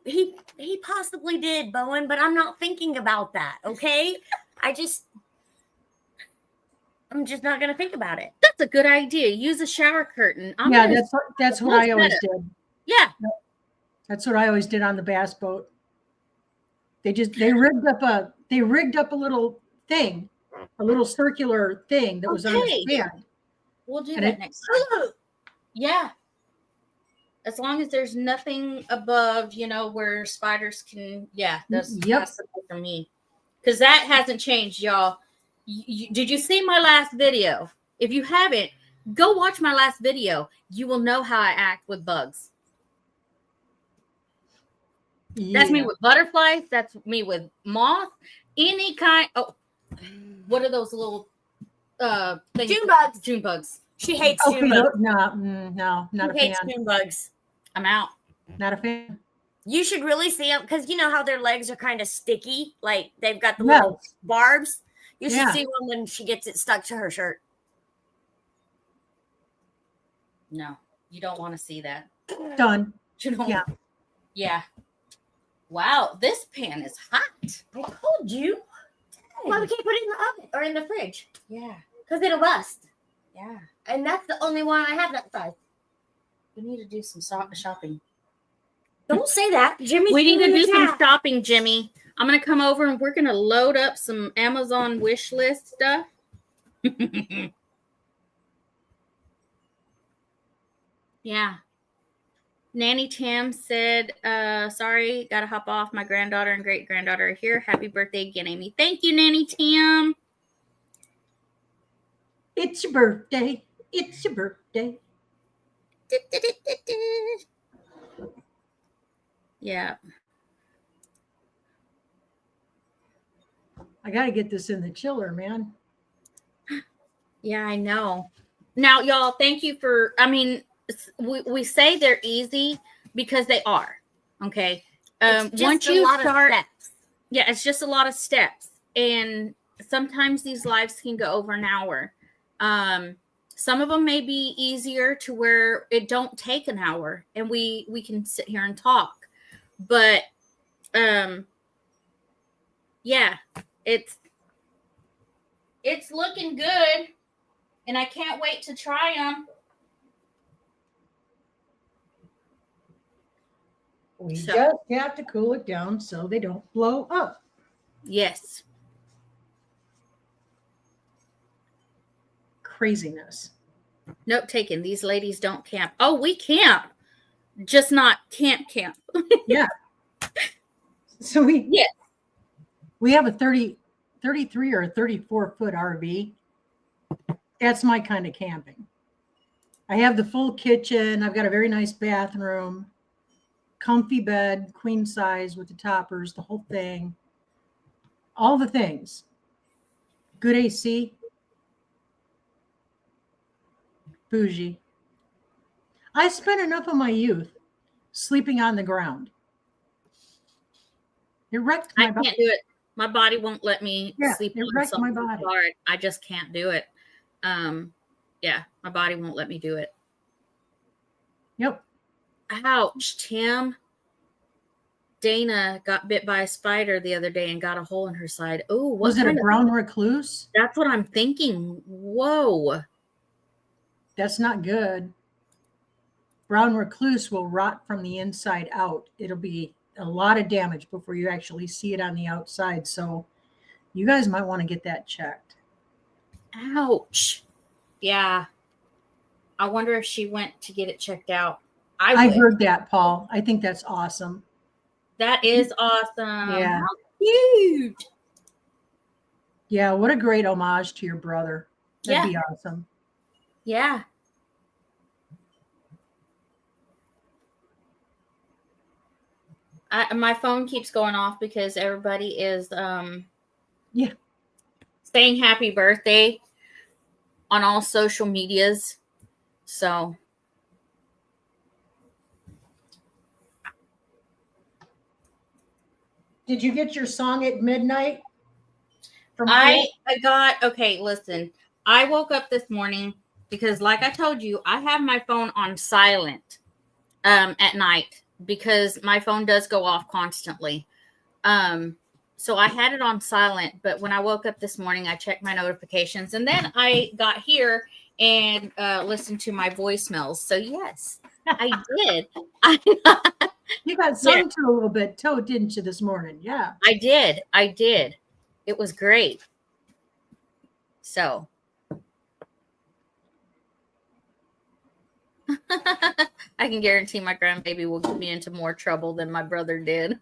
possibly did, Bowen, but I'm not thinking about that, okay? I'm just not going to think about it. That's a good idea. Use a shower curtain. That's what I always did. Yeah. That's what I always did on the bass boat. They rigged up a little thing, a little circular thing that was on the stand. We'll do that next time. Yeah. As long as there's nothing above, where spiders can, that's for me. Because that hasn't changed, y'all. Did you see my last video? If you haven't, go watch my last video. You will know how I act with bugs. Yeah. That's me with butterflies. That's me with moth. Any kind. Oh, what are those little things? June bugs. June bugs. She hates June bugs. No, not a fan. Hates June bugs. I'm out. Not a fan. You should really see them because you know how their legs are kind of sticky, like they've got the little barbs. You should see one when she gets it stuck to her shirt. No, you don't want to see that. Done. Yeah. Wow, this pan is hot. I told you. Why we can't put it in the oven or in the fridge? Yeah. Because it'll rust. Yeah. And that's the only one I have that size. We need to do some shopping. Don't say that. Jimmy. We need to do some shopping, Jimmy. I'm going to come over and we're going to load up some Amazon wish list stuff. Yeah. Nanny Tam said, sorry, got to hop off. My granddaughter and great-granddaughter are here. Happy birthday again, Amy. Thank you, Nanny Tam. It's your birthday. It's your birthday. Yeah. I got to get this in the chiller, man. Yeah, I know. Now, y'all, thank you for, we say they're easy because they are. Okay. Once you start, it's just a lot of steps. And sometimes these lives can go over an hour. Some of them may be easier to where it don't take an hour and we can sit here and talk. But yeah, it's looking good and I can't wait to try them. We just have to cool it down so they don't blow up. Yes. Craziness. Note taken. These ladies don't camp. Oh, we camp. Just not camp. Yeah. So we have a 33 or a 34-foot RV. That's my kind of camping. I have the full kitchen. I've got a very nice bathroom, comfy bed, queen size with the toppers, the whole thing. All the things. Good AC. Bougie. I spent enough of my youth sleeping on the ground. It wrecked my body. I can't do it. My body won't let me sleep it on wrecked my something body. hard. I just can't do it. Yeah, my body won't let me do it. Yep. Ouch, Tim. Dana got bit by a spider the other day and got a hole in her side. Oh, was it a brown recluse? That's what I'm thinking. Whoa. That's not good. Brown recluse will rot from the inside out. It'll be a lot of damage before you actually see it on the outside. So you guys might want to get that checked. Ouch. Yeah. I wonder if she went to get it checked out. I heard that, Paul. I think that's awesome. That is awesome. Yeah. How cute. Yeah, what a great homage to your brother. That'd be awesome. Yeah. My phone keeps going off because everybody is saying happy birthday on all social medias. So did you get your song at midnight? I got, okay, listen. I woke up this morning because like I told you, I have my phone on silent at night because my phone does go off constantly. So I had it on silent, but when I woke up this morning, I checked my notifications and then I got here and listened to my voicemails. So yes, I did. You got sung to a little bit, didn't you, this morning? Yeah. I did. It was great. So I can guarantee my grandbaby will get me into more trouble than my brother did.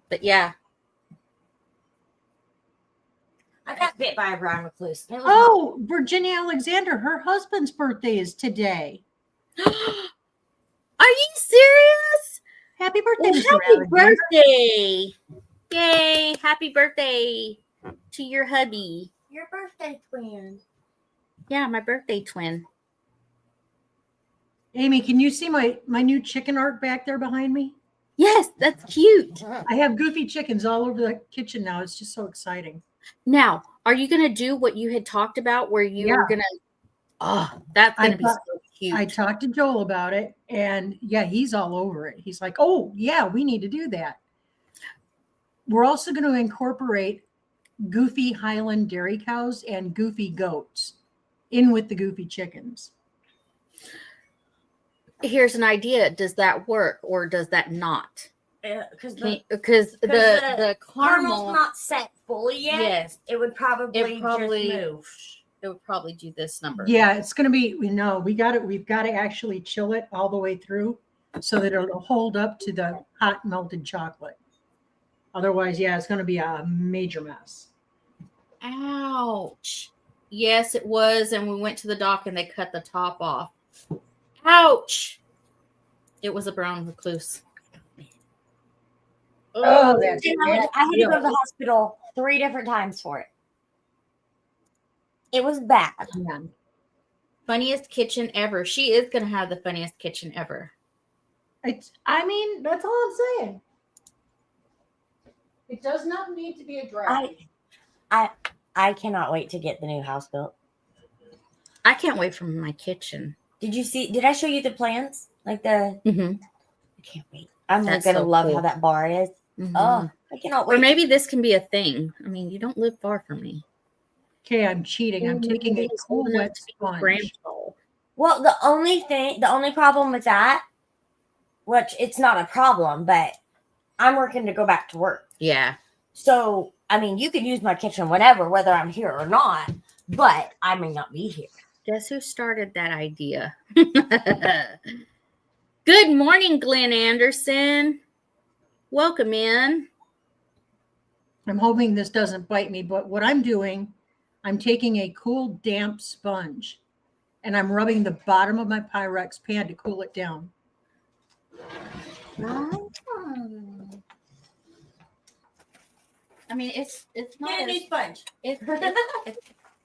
But yeah. I got bit by a brown recluse. Oh, Virginia Alexander, her husband's birthday is today. Are you serious? Happy birthday, Mr. Happy Alexander. birthday. Yay. Happy birthday to your hubby. Your birthday twin. Yeah, my birthday twin. Amy, can you see my new chicken art back there behind me? Yes, that's cute. I have goofy chickens all over the kitchen now. It's just so exciting. Now, are you going to do what you had talked about where you were going to, that's going to be so cute. I talked to Joel about it and he's all over it. He's like, oh yeah, we need to do that. We're also going to incorporate goofy Highland dairy cows and goofy goats in with the goofy chickens. Here's an idea. Does that work or does that not? Because the caramel's not set fully yet. Yes, it would probably just move. It would probably do this number. Yeah, it's going to be. We've got to actually chill it all the way through so that it'll hold up to the hot melted chocolate. Otherwise, it's going to be a major mess. Ouch. Yes, it was. And we went to the dock and they cut the top off. Ouch. It was a brown recluse. Oh, that's I had to go to the hospital 3 different times for it. It was bad. Yeah. Funniest kitchen ever. She is going to have the funniest kitchen ever. That's all I'm saying. It does not need to be a drag. I cannot wait to get the new house built. I can't wait for my kitchen. Did I show you the plans? Like the, Mm-hmm. I can't wait. I'm That's going to so love cool. how that bar is. Mm-hmm. Oh, I cannot wait. Or maybe this can be a thing. I mean, you don't live far from me. Okay, I'm cheating. I'm taking a cool wet sponge. Well, the only problem with that, which it's not a problem, but I'm working to go back to work. Yeah. So, I mean, you could use my kitchen whenever, whether I'm here or not, but I may not be here. Guess who started that idea? Good morning, Glenn Anderson. Welcome in. I'm hoping this doesn't bite me, but what I'm doing, I'm taking a cool, damp sponge and I'm rubbing the bottom of my Pyrex pan to cool it down. I mean, it's not Get a new sponge. It's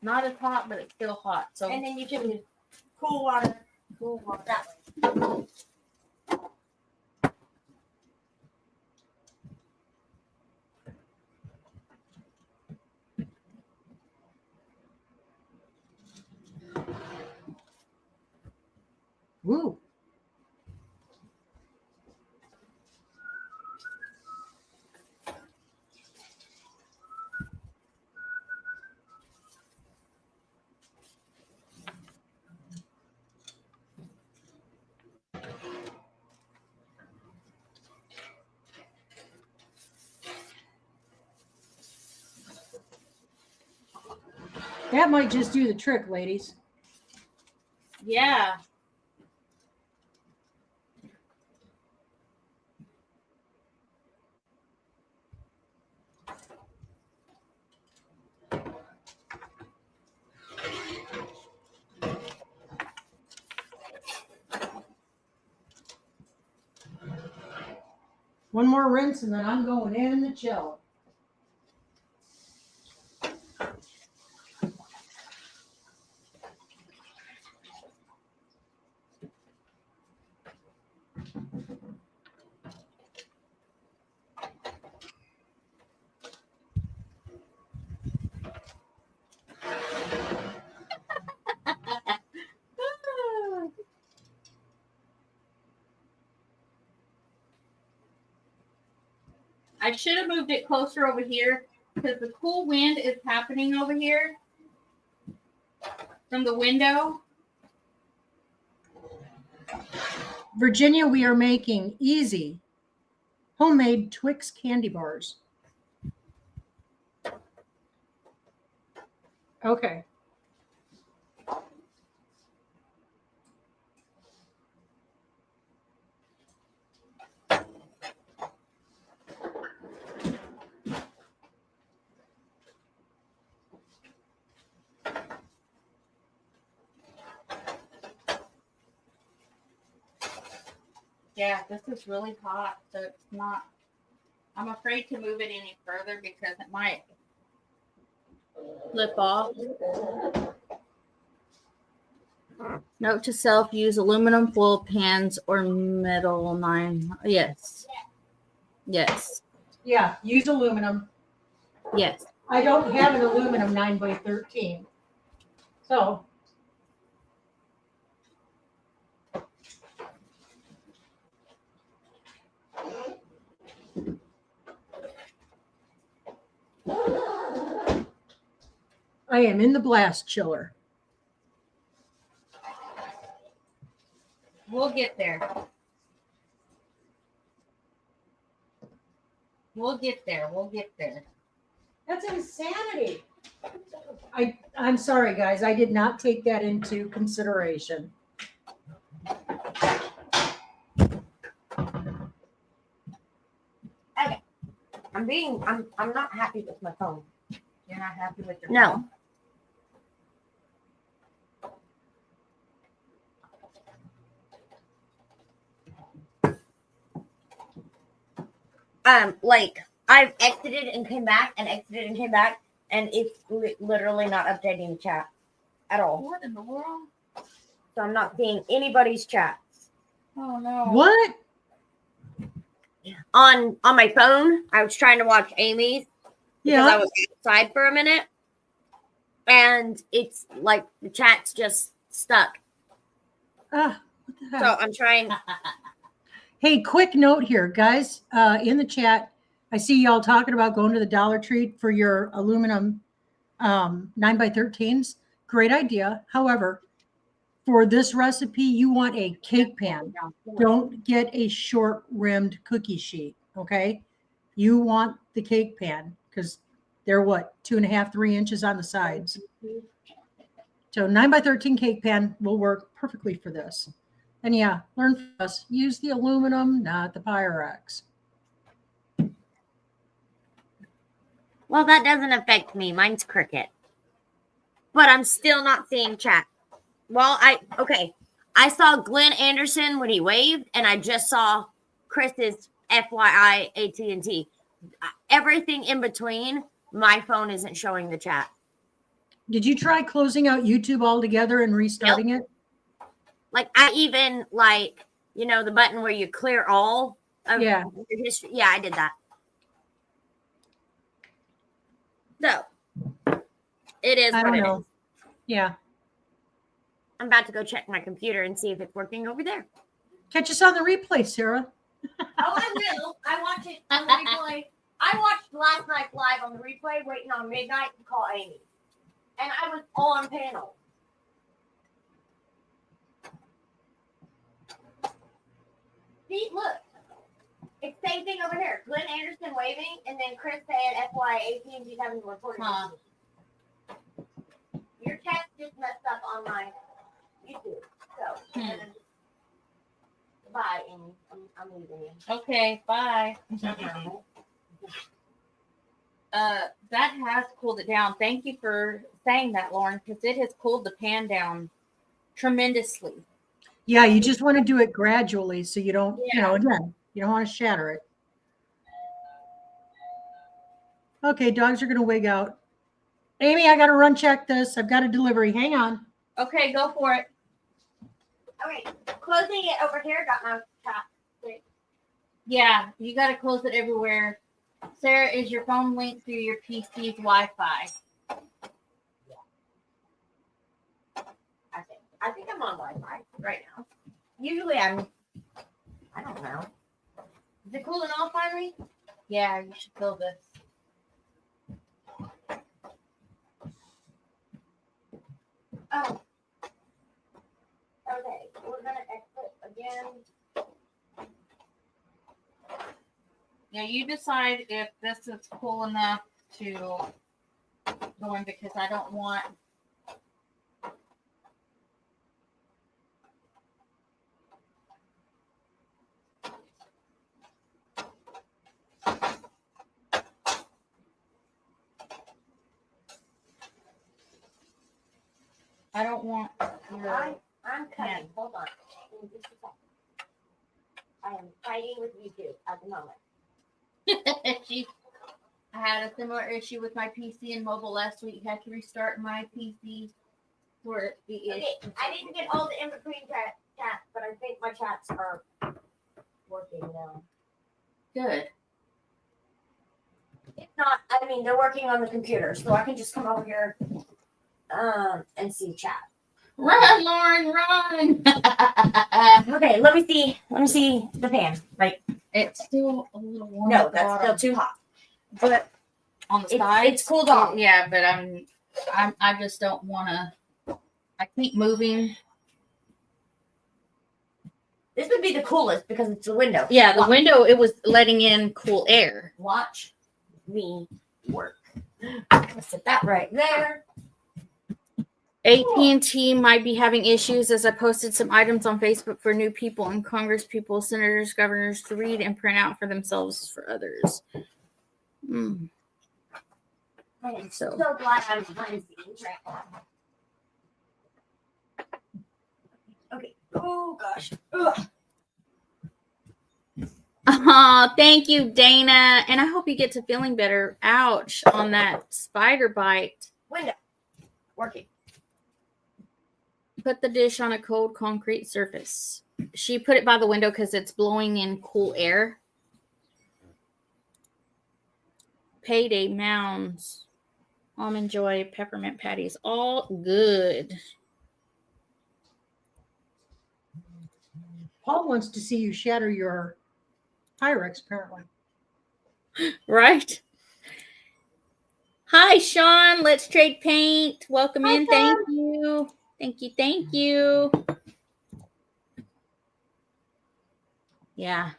not as hot, but it's still hot. So And then you can cool water that way. Woo. That might just do the trick, ladies. yeah. One more rinse and then I'm going in the chill. I should have moved it closer over here because the cool wind is happening over here from the window. Virginia, we are making easy homemade TWIX candy bars. Okay. Yeah, this is really hot, so it's not. I'm afraid to move it any further because it might flip off. Note to self: use aluminum foil pans or metal 9. Yes. Yes. Yeah, use aluminum. Yes. I don't have an aluminum 9x13. So I am in the blast chiller. We'll get there. We'll get there. We'll get there. That's insanity. I'm sorry, guys. I did not take that into consideration. Okay. I'm not happy with my phone. You're not happy with your No. Like I've exited and came back and exited and came back, and it's literally not updating the chat at all. What in the world? So I'm not seeing anybody's chats. Oh no. What? On my phone, I was trying to watch Amy's because I was outside for a minute, and it's like the chat's just stuck. What the heck? So I'm trying. Hey, quick note here, guys. In the chat, I see y'all talking about going to the Dollar Tree for your aluminum 9x13s. Great idea. However, for this recipe, you want a cake pan. Don't get a short rimmed cookie sheet. Okay. You want the cake pan because they're what, 2.5, 3 inches on the sides. So 9x13 cake pan will work perfectly for this. And yeah, learn from us. Use the aluminum, not the Pyrex. Well, that doesn't affect me. Mine's Cricket. But I'm still not seeing chat. Well, I saw Glenn Anderson when he waved, and I just saw Chris's FYI AT&T. Everything in between, my phone isn't showing the chat. Did you try closing out YouTube altogether and restarting it? Like, I even, like, you know, the button where you clear all of your history. Yeah, I did that. So, it is what it is. Yeah. I'm about to go check my computer and see if it's working over there. Catch us on the replay, Sarah. Oh, I will. I watch it on the replay. I watched last night live on the replay, waiting on midnight to call Amy. And I was on panel. See, look. It's the same thing over here. Glenn Anderson waving, and then Chris saying FYI AT&T's having a recording. Your chat just messed up on my YouTube. So, bye, Amy. I'm leaving you. Okay, bye. That has cooled it down. Thank you for saying that, Lauren, because it has cooled the pan down tremendously. Yeah, you just want to do it gradually so you don't, again, you don't want to shatter it. Okay, dogs are going to wig out. Amy, I got to run check this. I've got a delivery. Hang on. Okay, go for it. Okay, closing it over here. Got my top. Yeah, you got to close it everywhere. Sarah, is your phone linked through your PC's Wi-Fi? I think I'm on Wi-Fi right now. Usually I don't know. Is it cooling off finally? Yeah, you should fill this. Oh. Okay, we're gonna exit again. Yeah, you decide if this is cool enough to go in, because I don't want. I don't want your. I'm cutting. Hold on. Just a second. I am fighting with YouTube at the moment. I had a similar issue with my PC and mobile last week. Had to restart my PC for the issue. Okay, I didn't get all the in-between chats, but I think my chats are working now. Good. If not, I mean, they're working on the computer, so I can just come over here and see chat. Run, Lauren, run! Okay, let me see the pan. Right. It's still a little warm. No, that's still too hot. But on the side, it's cooled off. Yeah, but I just don't want to. I keep moving. This would be the coolest because it's the window. Yeah, the window, it was letting in cool air. Watch me work. Let's set that right there. AT&T might be having issues, as I posted some items on Facebook for new people and Congress people, senators, governors to read and print out for themselves for others. I am so glad I'm behind the scenes right now. Okay. Oh gosh. Thank you, Dana. And I hope you get to feeling better. Ouch on that spider bite. Window. Working. Put the dish on a cold concrete surface. She put it by the window because it's blowing in cool air. Payday mounds. Almond Joy, peppermint patties, all good. Paul wants to see you shatter your Pyrex, apparently. Right? Hi, Sean. Let's trade paint. Welcome in. Thank you. Thank you. Thank you. Yeah.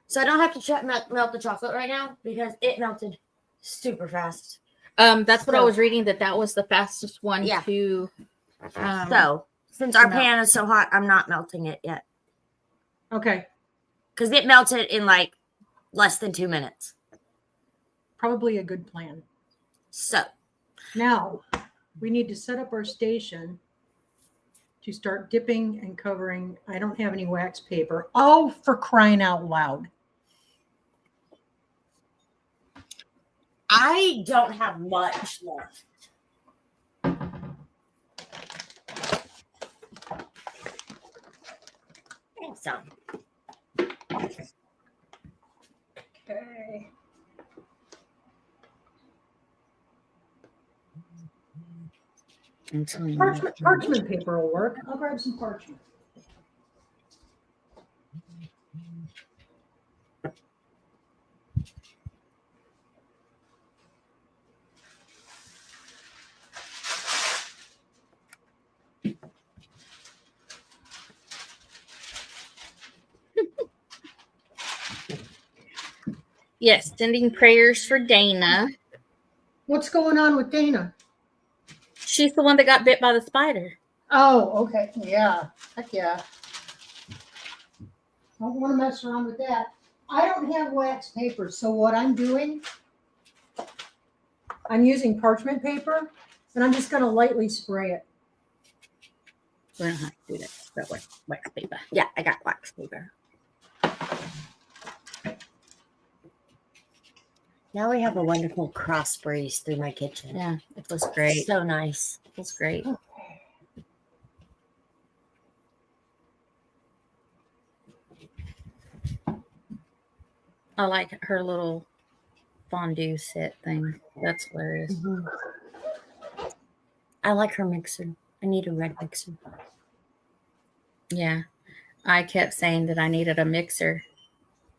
So I don't have to melt the chocolate right now because it melted super fast. That's what I was reading, that was the fastest one to. So since our pan is so hot, I'm not melting it yet. Okay. Because it melted in like less than 2 minutes. Probably a good plan. So now we need to set up our station to start dipping and covering. I don't have any wax paper. Oh, for crying out loud. I don't have much left. Some. Okay. Parchment paper will work. I'll grab some parchment. Yes, sending prayers for Dana. What's going on with Dana? She's the one that got bit by the spider. Oh, okay. Yeah. Heck yeah. Don't want to mess around with that. I don't have wax paper, so what I'm doing, I'm using parchment paper, and I'm just going to lightly spray it. We don't have to do that. That wax paper. Yeah, I got wax paper. Now we have a wonderful cross breeze through my kitchen. Yeah, it was great. So nice. It was great. I like her little fondue set thing. That's hilarious. Mm-hmm. I like her mixer. I need a red mixer. Yeah. I kept saying that I needed a mixer,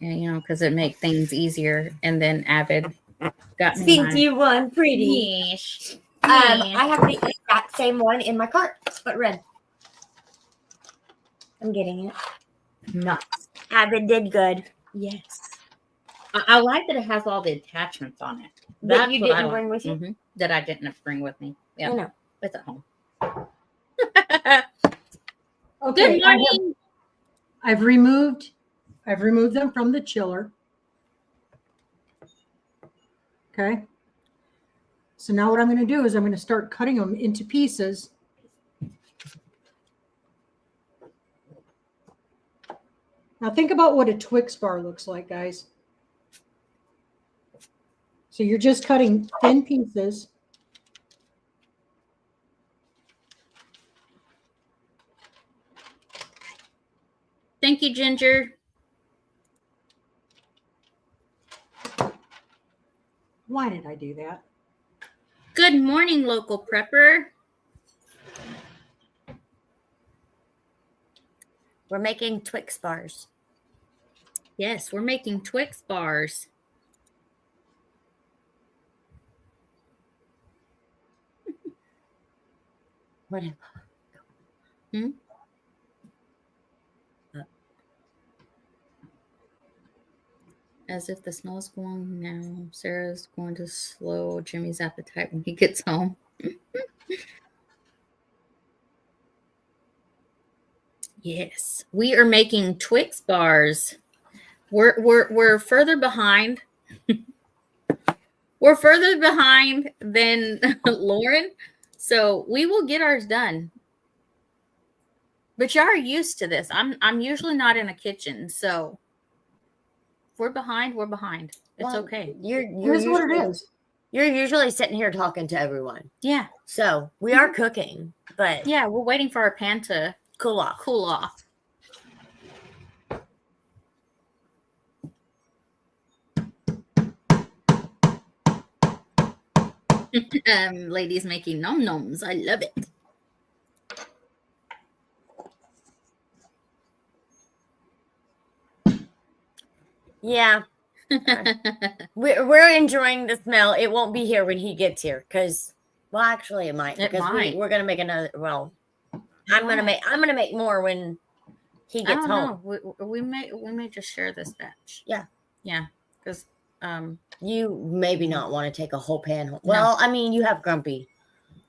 and, because it make things easier. And then Avid got me Think you won pretty. Yes. I have the exact same one in my cart, but red. I'm getting it. Nuts. Avid did good. Yes. I like that it has all the attachments on it. That you didn't bring with you? Mm-hmm. That I didn't bring with me. Yeah. I know. It's at home. Okay. Good morning. I've removed them from the chiller. Okay. So now what I'm going to do is I'm going to start cutting them into pieces. Now think about what a Twix bar looks like, guys. So you're just cutting thin pieces. Thank you, Ginger. Why did I do that? Good morning, local prepper. We're making Twix bars. Yes, we're making Twix bars. Whatever. As if the smell's going now. Sarah's going to slow Jimmy's appetite when he gets home. Yes, we are making Twix bars. We're further behind. We're further behind than Lauren, so we will get ours done. But y'all are used to this. I'm usually not in a kitchen, so if we're behind, we're behind. It's okay. Here's what it is. You're usually sitting here talking to everyone. Yeah. So we are cooking, but yeah, we're waiting for our pan to cool off. Cool off. Ladies making nom noms. I love it. Yeah. We're enjoying the smell. It won't be here when he gets here because, well, actually, it might It because might. we're gonna make another. Well, I'm gonna make more when he I gets don't home. know. We may just share this batch. Yeah. Yeah. Because You maybe not want to take a whole pan home. No. Well, I mean, you have Grumpy.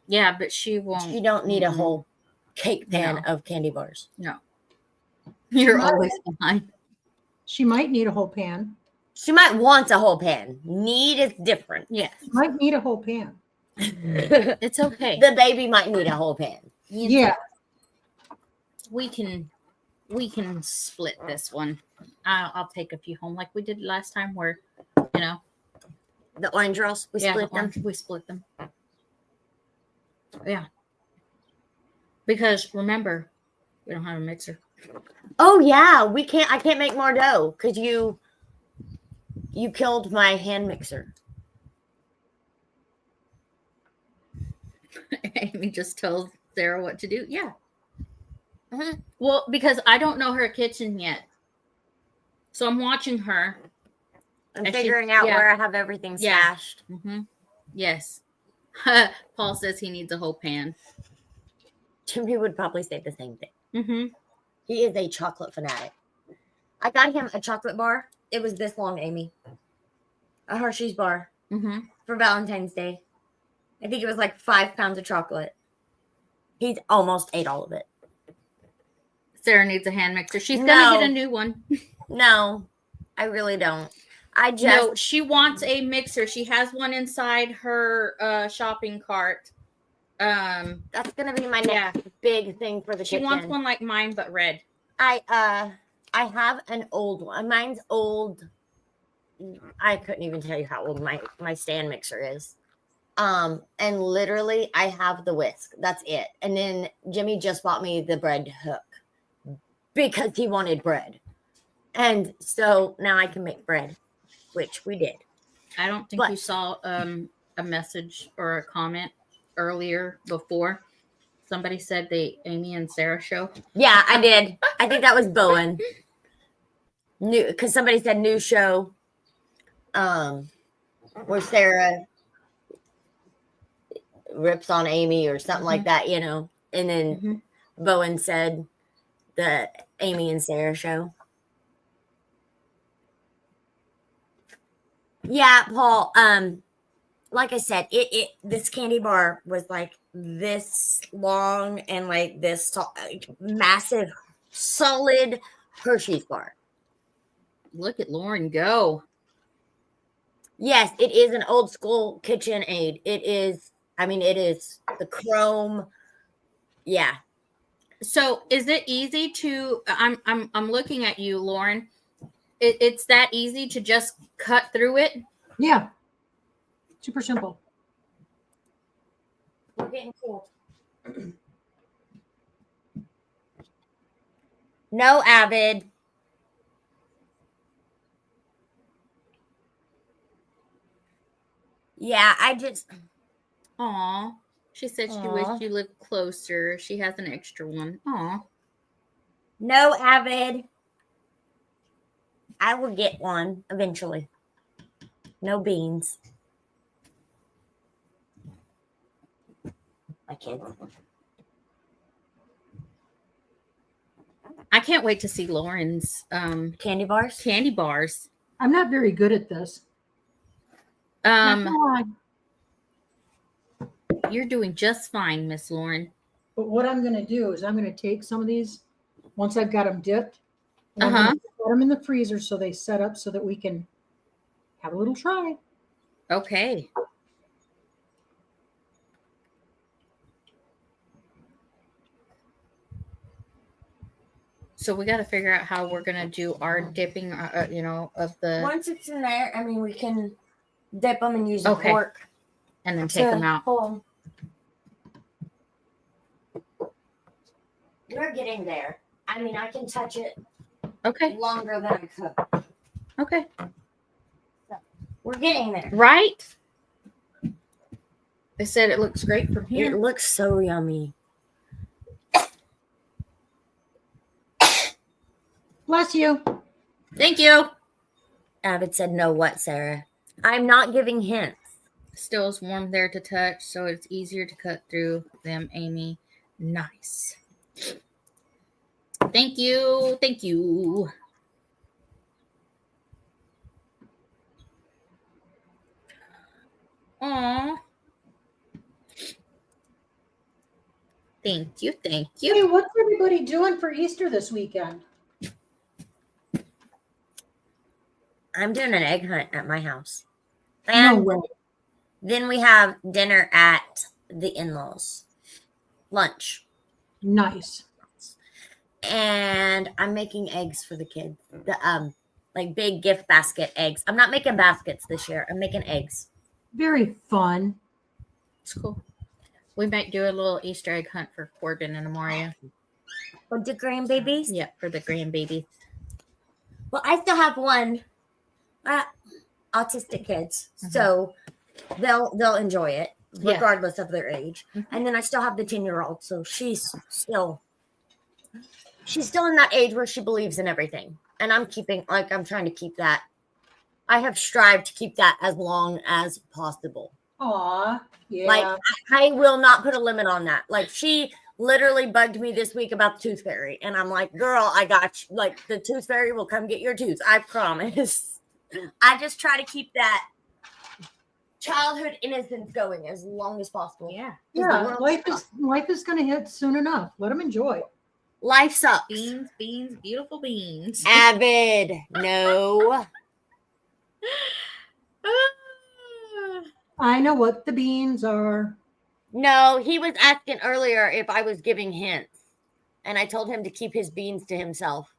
yeah, but she won't. You don't need a Mm-mm. whole cake pan No. of candy bars. No. You're might. always behind. She might need a whole pan. She might want a whole pan. Need is different. Yes. She might need a whole pan. The It's okay. baby might need a whole pan. Yeah. We can split this one. I'll take a few home like we did last time where, you know. The orange rolls, we split them. We split them. Yeah. Because remember, we don't have a mixer. Oh yeah, we can't. I can't make more dough because you killed my hand mixer. Amy just tells Sarah what to do. Yeah. Mm-hmm. Well, because I don't know her kitchen yet, so I'm watching her. I'm And figuring she- out yeah. where I have everything Yeah. stashed. Mm-hmm. Yes. Paul says he needs a whole pan. Jimmy would probably say the same thing. Mm-hmm. He is a chocolate fanatic. I got him a chocolate bar. It was this long, Amy. A Hershey's bar Mm-hmm. for Valentine's Day. I think it was like 5 pounds of chocolate. He's almost ate all of it. Sarah needs a hand mixer. She's No. gonna get a new one. No, I really don't. I just No, she wants a mixer. She has one inside her shopping cart. that's gonna be my next big thing for the She kitchen. wants one like mine but red. I have an old one. Mine's old. I couldn't even tell you how old my stand mixer is. And literally I have the whisk. That's it. And then Jimmy just bought me the bread hook because he wanted bread. And so now I can make bread, which we did. I don't think you saw a message or a comment earlier before. Somebody said the Amy and Sarah show. Yeah, I did. I think that was Bowen. New, because somebody said new show. Where Sarah rips on Amy or something like that, you know. And then Bowen said the Amy and Sarah show. Yeah, Paul. Like I said, this candy bar was like this long and like this tall, massive, solid Hershey's bar. Look at Lauren go. Yes, it is an old school KitchenAid. It is. I mean, it is the chrome. Yeah. So is it easy to? I'm looking at you, Lauren. It's that easy to just cut through it. Yeah. Super simple. We're getting cold. No, Avid. Yeah, I just. Aw. She said she Aw. wished you lived closer. She has an extra one. Aw. No, Avid. I will get one eventually. No beans. My kids. I can't wait to see Lauren's Candy bars. candy bars. I'm not very good at this. Not gonna lie. You're doing just fine, Miss Lauren. But what I'm going to do is I'm going to take some of these once I've got them dipped. And I'm gonna put them in the freezer so they set up so that we can have a little try. Okay. So we got to figure out how we're gonna do our dipping, of the, Once it's in there, I mean, we can dip them and use a Okay. fork. and then take them out. Pull 'em. We're getting there. I mean, I can touch it Okay. longer than I could. Okay. We're getting there. Right. They said it looks great from It here. looks so yummy. Bless you. Thank you. Avid said, no, what, Sarah? I'm not giving hints. Still is warm there to touch, so it's easier to cut through them, Amy. Nice. Thank you. Thank you. Aw. Thank you. Thank you. Hey, what's everybody doing for Easter this weekend? I'm doing an egg hunt at my house. No And way. then we have dinner at the in-laws. Lunch. Nice. And I'm making eggs for the kids. The like big gift basket eggs. I'm not making baskets this year. I'm making eggs. Very fun. It's cool. We might do a little Easter egg hunt for Corbin and Amaria. For the grandbabies? Yeah, for the grandbaby. Well, I still have one autistic kids, so they'll enjoy it regardless of their age. And then I still have the 10-year-old, so she's still in that age where she believes in everything. And I'm trying to keep that. I have strived to keep that as long as possible. Aw, yeah. Like I will not put a limit on that. Like she literally bugged me this week about the tooth fairy, and I'm like, girl, I got you. Like the tooth fairy will come get your tooth. I promise. I just try to keep that childhood innocence going as long as possible. Yeah. Yeah, life is going to hit soon enough. Let them enjoy. Life sucks. Beans, beautiful beans. Avid, no. I know what the beans are. No, he was asking earlier if I was giving hints, and I told him to keep his beans to himself.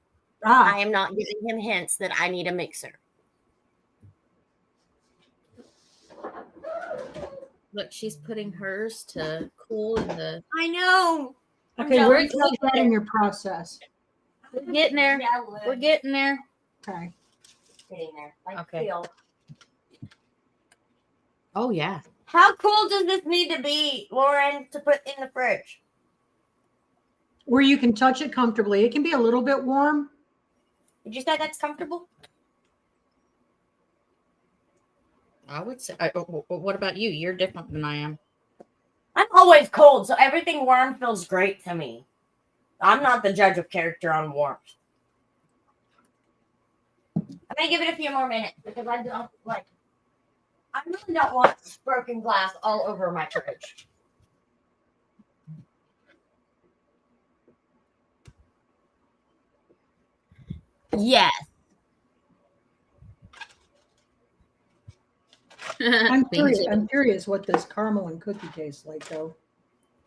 I am not giving him hints that I need a mixer. Look, she's putting hers to cool in the. I know. Okay, where are you at in your process? We're getting there. We're getting there. Okay. Getting there. Okay. Oh yeah. How cool does this need to be, Lauren, to put in the fridge? Where you can touch it comfortably. It can be a little bit warm. Did you say that's comfortable? I would say. What about you? You're different than I am. I'm always cold, so everything warm feels great to me. I'm not the judge of character on warmth. I may give it a few more minutes because I really don't want broken glass all over my fridge. Yes. I'm curious what this caramel and cookie tastes like, though.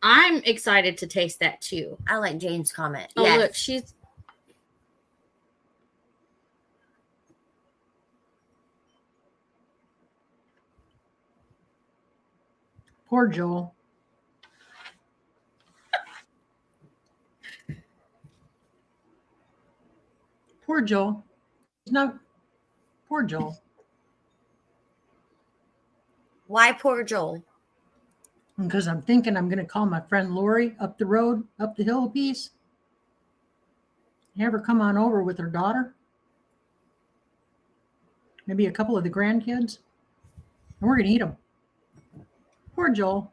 I'm excited to taste that too. I like Jane's comment. Oh, yes. Look, she's. Poor Joel. Poor Joel. Poor Joel. Why poor Joel? Because I'm thinking I'm going to call my friend Lori up the road, up the hill a piece. Have her come on over with her daughter. Maybe a couple of the grandkids. And we're going to eat them. Poor Joel.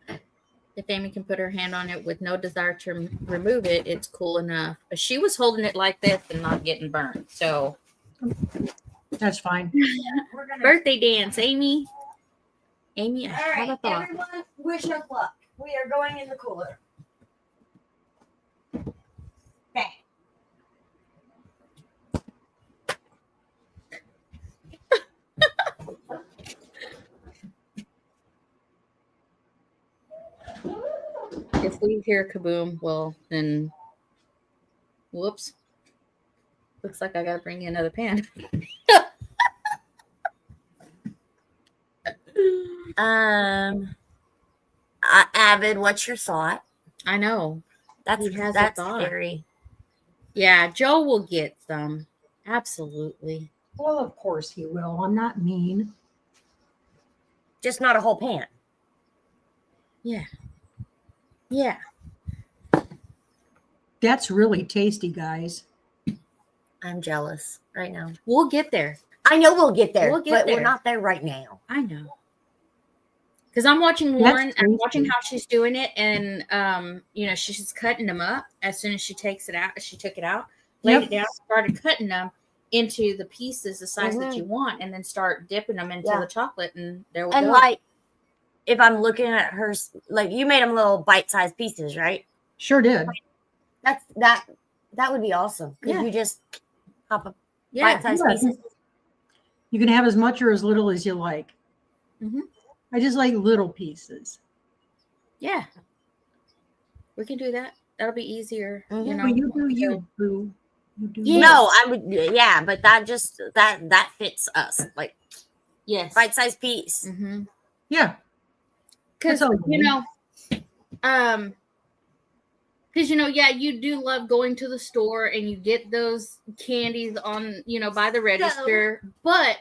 If Amy can put her hand on it with no desire to remove it, it's cool enough. But she was holding it like this and not getting burnt. So that's fine. Birthday dance, Amy. Amy, I have a thought. Everyone, wish us luck. We are going in the cooler. Bang. If we hear kaboom, well, then whoops. Looks like I got to bring you another pan. Avid, what's your thought? I know. That's thought. scary. Yeah, Joe will get some. Absolutely. Well, of course he will. I'm not mean. just not a whole pan. Yeah. Yeah. That's really tasty, guys. I'm jealous right now. We'll get there. I know we'll get there, We'll get but there. we're not there right now. I know. Because I'm watching Lauren, I'm watching how she's doing it, and she's just cutting them up as soon as she takes it out. She took it out, laid it down, started cutting them into the pieces, the size that you want, and then start dipping them into the chocolate, and there we go. And like, if I'm looking at hers, like you made them little bite-sized pieces, right? Sure did. That would be awesome. Could you just pop a bite-sized pieces? You can have as much or as little as you like. Mm-hmm. I just like little pieces. Yeah. We can do that. That'll be easier. You know. Well, you do you, boo. You do you. No, I would. Yeah, but that fits us. Like, bite-sized piece. Mm-hmm. Yeah. Because you do love going to the store and you get those candies on, by the register, but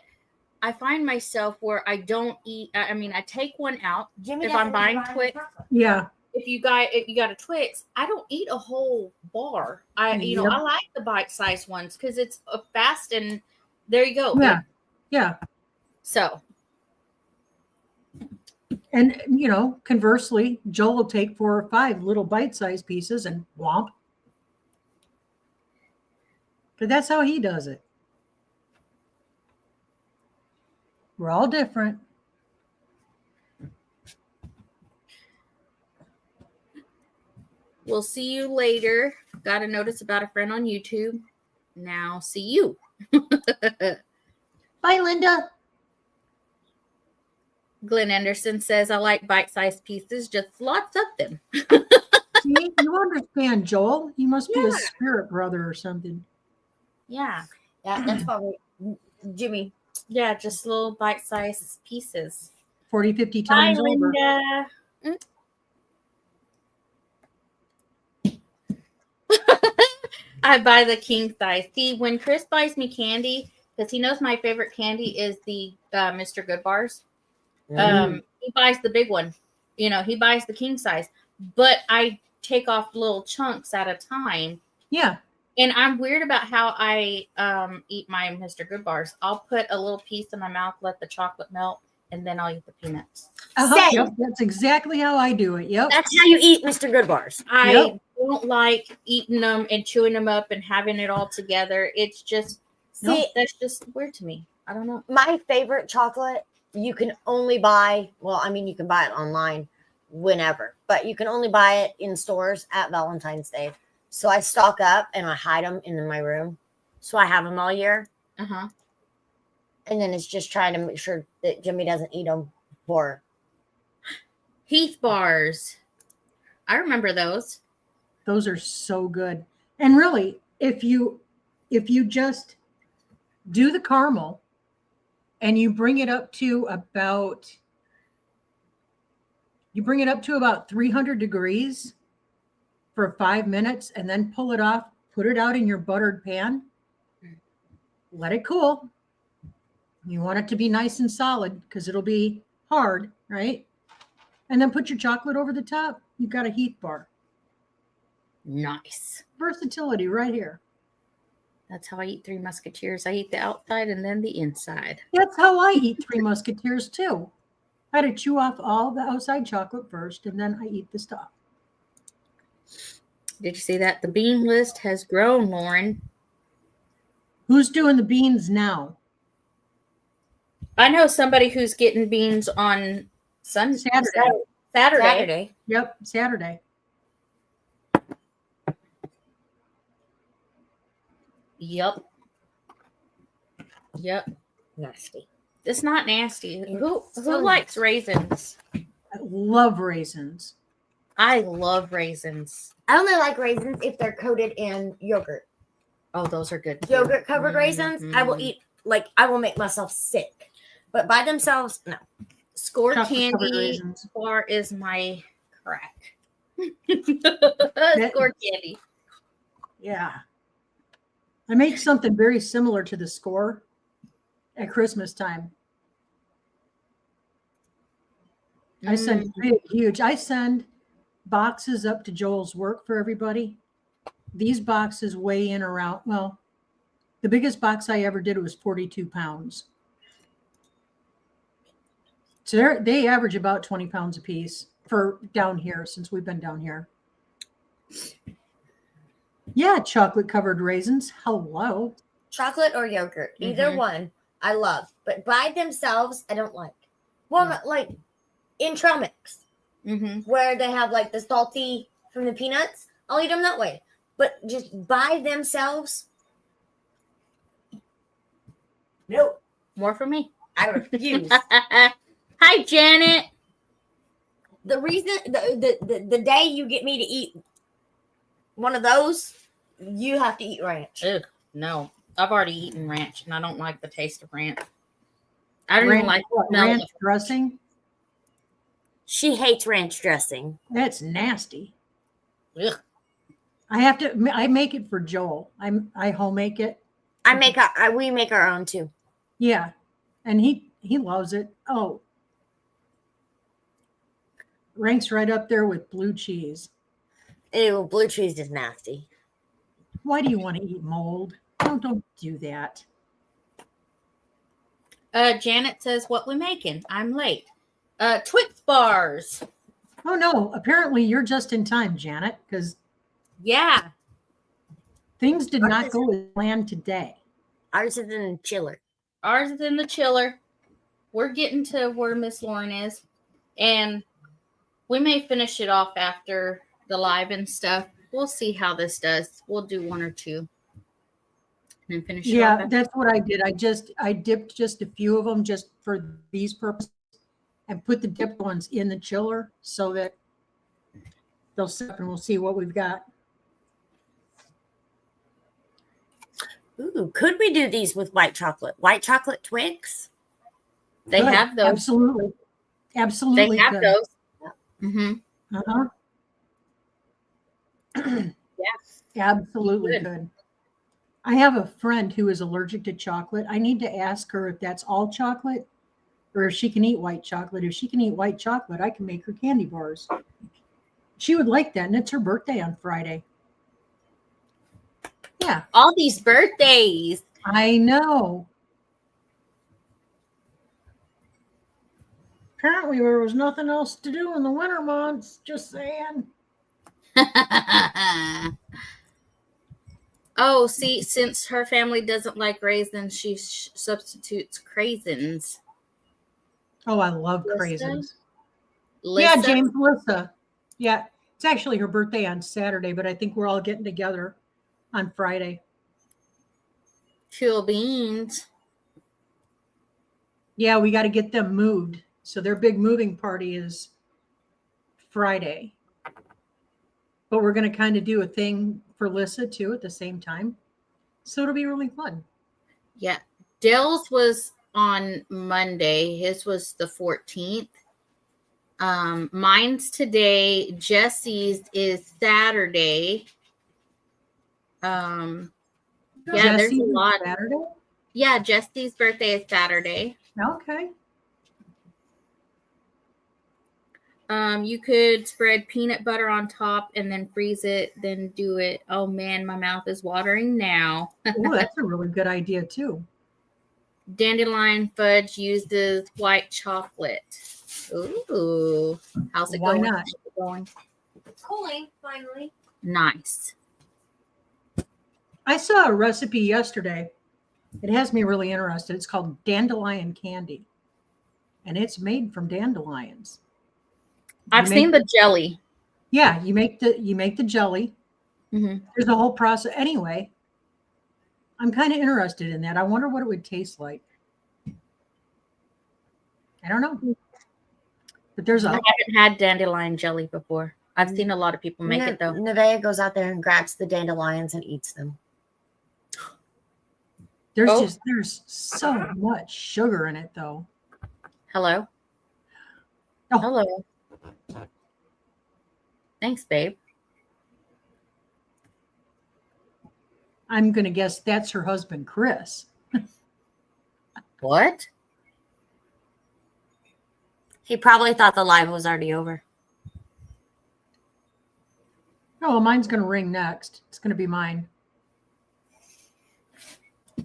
I find myself where I don't eat. I mean, I take one out if I'm buying Twix. Yeah. If you got a Twix, I don't eat a whole bar. I like the bite-sized ones because it's fast and there you go. Yeah. Yeah. So. And, conversely, Joel will take 4 or 5 little bite-sized pieces and whomp. But that's how he does it. We're all different. We'll see you later. Got a notice about a friend on YouTube. Now see you. Bye, Linda. Glenn Anderson says, I like bite-sized pieces, just lots of them. See, you understand, Joel. You must be a spirit brother or something. Yeah. That's probably Jimmy. Yeah, just little bite-sized pieces. 40, 50 times Bye, over. Linda. I buy the king size. See, when Chris buys me candy, because he knows my favorite candy is the Mr. Good bars. He buys the big one. He buys the king size. But I take off little chunks at a time. Yeah. And I'm weird about how I eat my Mr. Good bars. I'll put a little piece in my mouth, let the chocolate melt, and then I'll eat the peanuts. Yep, that's exactly how I do it. Yep. That's how you eat Mr. Good bars. I don't like eating them and chewing them up and having it all together. It's just, that's just weird to me. I don't know. My favorite chocolate, you can only buy, you can buy it online whenever, but you can only buy it in stores at Valentine's Day. So I stock up and I hide them in my room. So I have them all year. Uh-huh. And then it's just trying to make sure that Jimmy doesn't eat them for Heath bars. I remember those. Those are so good. And really, if you just do the caramel and you bring it up to about 300 degrees for 5 minutes and then pull it off, put it out in your buttered pan, let it cool. You want it to be nice and solid because it'll be hard, right? And then put your chocolate over the top. You've got a Heath bar. Nice. Versatility right here. That's how I eat Three Musketeers. I eat the outside and then the inside. That's how I eat Three Musketeers too. I had to chew off all the outside chocolate first, and then I eat the stuff. Did you see that? The bean list has grown, Lauren. Who's doing the beans now? I know somebody who's getting beans on Saturday. Yep, Saturday. Yep. nasty. It's not nasty. Who likes raisins? I love raisins. I love raisins. I only like raisins if they're coated in yogurt. Oh, those are good. Yogurt covered raisins, I will eat. I will make myself sick. But by themselves, no. Score candy bar is my crack. Score candy. Yeah. I make something very similar to the Score at Christmas time. I send huge. I send boxes up to Joel's work for everybody. These boxes weigh in around, well, the biggest box I ever did was 42 pounds. So they average about 20 pounds a piece for down here since we've been down here. Yeah, chocolate covered raisins. Hello. Chocolate or yogurt, either one, I love. But by themselves, I don't like. Well, like in trail mix, where they have like the salty from the peanuts, I'll eat them that way. But just by themselves, nope. More for me. I refuse. Hi, Janet. The reason, the day you get me to eat one of those, you have to eat ranch. Ugh, no. I've already eaten ranch, and I don't like the taste of ranch. I don't even like the smell ranch of dressing. She hates ranch dressing. That's nasty. Ugh. I make it for Joel. I home make it. We make our own too. Yeah. And he loves it. Oh. Ranks right up there with blue cheese. Ew, blue cheese is nasty. Why do you want to eat mold? Don't do that. Janet says, what we making? I'm late. Twix bars. Oh no, apparently you're just in time, Janet, because Yeah. things did not go as planned today. Ours is in the chiller. Ours is in the chiller. We're getting to where Miss Lauren is. And we may finish it off after the live and stuff. We'll see how this does. We'll do one or two. And then finish it off. Yeah, that's what I did. I dipped just a few of them just for these purposes and put the dipped ones in the chiller so that they'll sit and we'll see what we've got. Ooh, could we do these with white chocolate? White chocolate Twix? They Good. have those. Absolutely. Absolutely. They have good. those. Mm-hmm. Uh-huh. Yes. Absolutely good. I have a friend who is allergic to chocolate. I need to ask her if that's all chocolate or if she can eat white chocolate. If she can eat white chocolate, I can make her candy bars. She would like that. And it's her birthday on Friday. Yeah. All these birthdays. I know. Apparently there was nothing else to do in the winter months. Just saying. Oh, see, since her family doesn't like raisins, she substitutes craisins. Oh, I love Lissa? craisins. Lissa? Yeah, James Lissa. Yeah, it's actually her birthday on Saturday, but I think we're all getting together on Friday. Cool beans. Yeah, we got to get them moved. So their big moving party is Friday. But we're going to kind of do a thing for Lissa too at the same time. So it'll be really fun. Yeah. Dale's was on Monday. His was the 14th. Mine's today. Jesse's is Saturday. Yeah, there's a lot. Saturday? Yeah, Jesse's birthday is Saturday. Okay. You could spread peanut butter on top and then freeze it, then do it. Oh man, my mouth is watering now. Oh, that's a really good idea too. Dandelion fudge uses white chocolate. Ooh, how's it going? Why not? How's it going? It's cooling, finally. Nice. I saw a recipe yesterday. It has me really interested. It's called dandelion candy. And it's made from dandelions. I've seen the jelly. Yeah, you make the jelly. Mm-hmm. There's a whole process. Anyway, I'm kind of interested in that. I wonder what it would taste like. I don't know. But there's I haven't had dandelion jelly before. I've seen a lot of people make it though. Nevaeh goes out there and grabs the dandelions and eats them. There's so much sugar in it though. Hello. Oh. Hello. Thanks, babe. I'm going to guess that's her husband, Chris. What? He probably thought the live was already over. Oh, mine's going to ring next. It's going to be mine.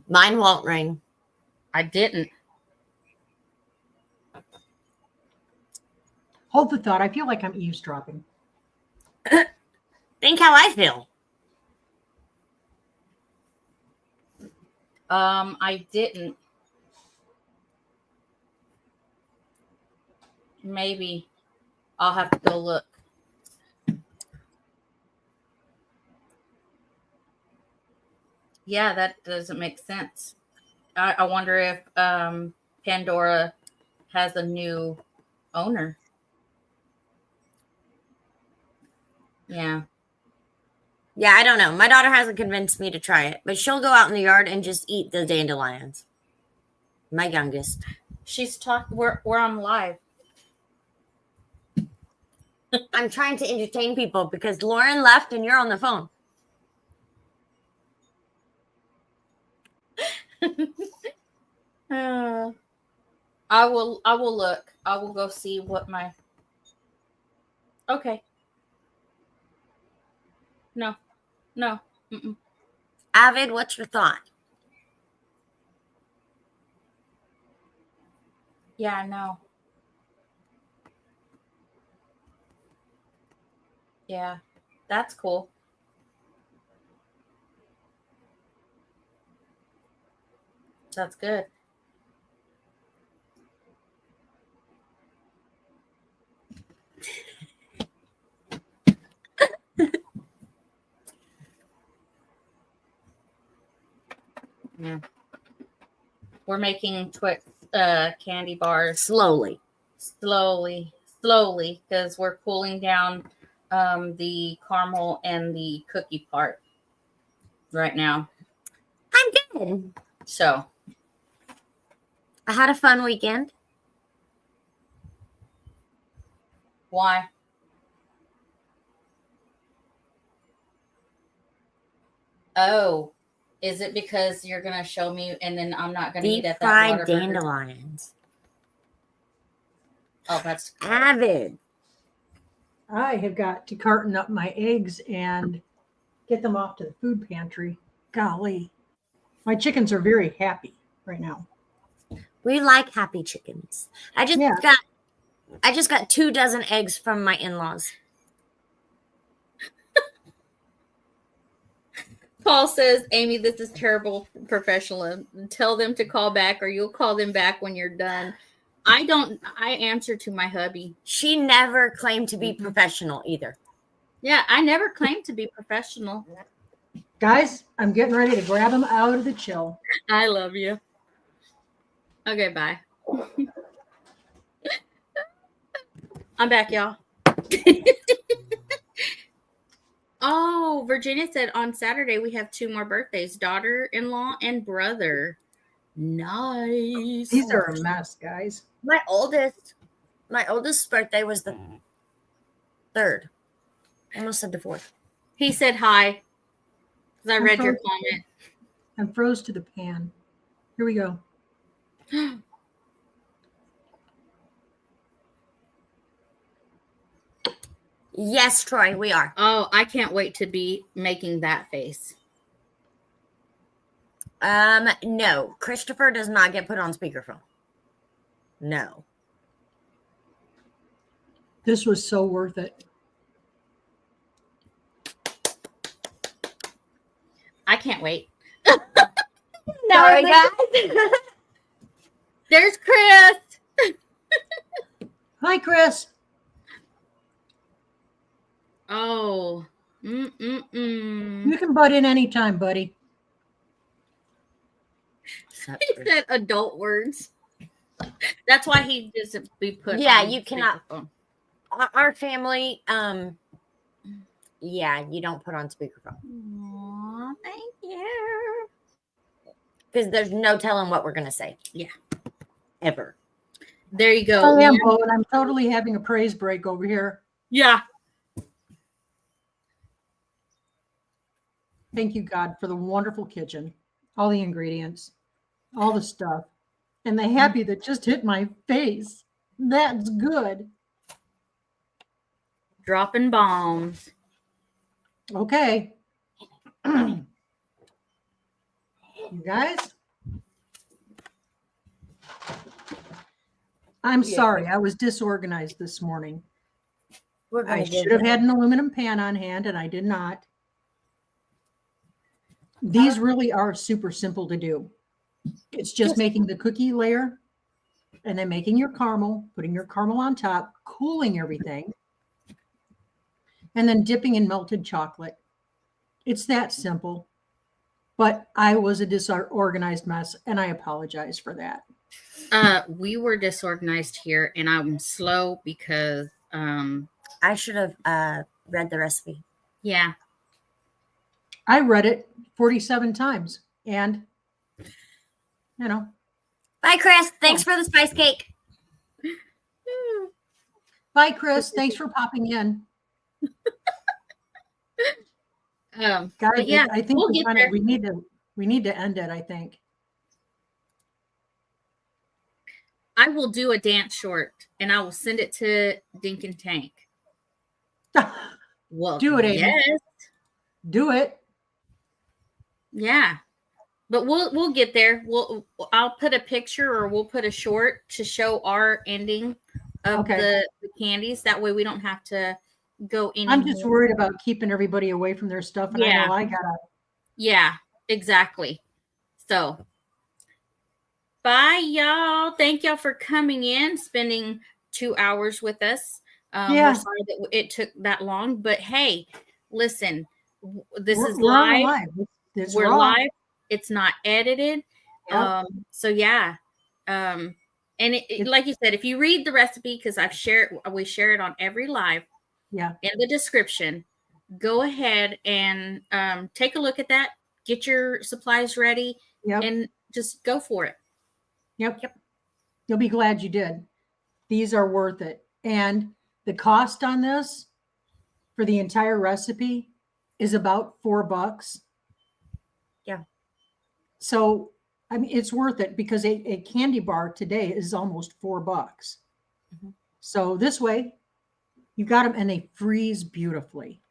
Mine won't ring. I didn't. Hold the thought. I feel like I'm eavesdropping. Think how I feel. I didn't. Maybe I'll have to go look. Yeah, that doesn't make sense. I wonder if Pandora has a new owner. Yeah. Yeah, I don't know. My daughter hasn't convinced me to try it, but she'll go out in the yard and just eat the dandelions. My youngest. She's talking. We're on live. I'm trying to entertain people because Lauren left and you're on the phone. I will look. I will go see what my. Okay. No. Mm-mm. Avid, what's your thought? Yeah, I know. Yeah, that's cool. That's good. Yeah. We're making Twix candy bars Slowly, because we're cooling down the caramel and the cookie part right now. I'm good. So I had a fun weekend. why? Oh, is it because you're gonna show me and then I'm not gonna eat Deep at that fried Whataburger? dandelions. Oh, that's good. Avid. I have got to carton up my eggs and get them off to the food pantry. Golly. My chickens are very happy right now. We like happy chickens. I just Yeah. got 2 dozen eggs from my in-laws. Paul says, Amy, this is terrible professional. Tell them to call back or you'll call them back when you're done. I answer to my hubby. She never claimed to be professional either. Yeah, I never claimed to be professional. Guys, I'm getting ready to grab them out of the chill. I love you. Okay, bye. I'm back, y'all. Oh, Virginia said on Saturday we have 2 more birthdays, daughter-in-law and brother. Nice. These are a mess, guys. My oldest's birthday was the 3rd. I almost said the 4th. He said hi. Because I read your comment. I'm froze to the pan. Here we go. Yes, Troy, we are. Oh, I can't wait to be making that face. No. Christopher does not get put on speakerphone. No. This was so worth it. I can't wait. Sorry, guys. There's Chris. Hi, Chris. Oh. You can butt in anytime, buddy. He said adult words. That's why he doesn't be put. Yeah, on you cannot. speakerphone. Our family, yeah, you don't put on speakerphone. Aw, thank you. Because there's no telling what we're going to say. Yeah. Ever. There you go. I am, Bo, and I'm totally having a praise break over here. Yeah. Thank you, God, for the wonderful kitchen, all the ingredients, all the stuff, and the happy that just hit my face. That's good. Dropping bombs. Okay. You guys, I'm sorry. I was disorganized this morning. We're I gonna give should have them. had an aluminum pan on hand, and I did not. These really are super simple to do. It's just making the cookie layer and then making your caramel, putting your caramel on top, cooling everything, and then dipping in melted chocolate. It's that simple. But I was a disorganized mess, and I apologize for that. We were disorganized here, and I'm slow because I should have read the recipe. yeah. I read it 47 times, and you know. Bye, Chris. Thanks for the spice cake. Bye, Chris. Thanks for popping in. Guys, but yeah, I think we'll get there. we need to end it, I think. I will do a dance short and I will send it to Dink and Tank. Well, Do it, Amy. yes. Do it. Yeah. But we'll get there. I'll put a picture or we'll put a short to show our ending of the candies. That way we don't have to go in. I'm just worried about keeping everybody away from their stuff. And I know I gotta. Yeah, exactly. So bye, y'all. Thank y'all for coming in, spending 2 hours with us. We're sorry that it took that long, but hey, listen, this is live. We're live. It's not edited. Yep. So yeah. And it, like you said, if you read the recipe, because we share it on every live. Yeah. In the description, go ahead and take a look at that. Get your supplies ready. Yep. And just go for it. Yep. You'll be glad you did. These are worth it. And the cost on this for the entire recipe is about $4. Yeah. So, I mean, it's worth it because a candy bar today is almost $4. Mm-hmm. So this way, you got them and they freeze beautifully.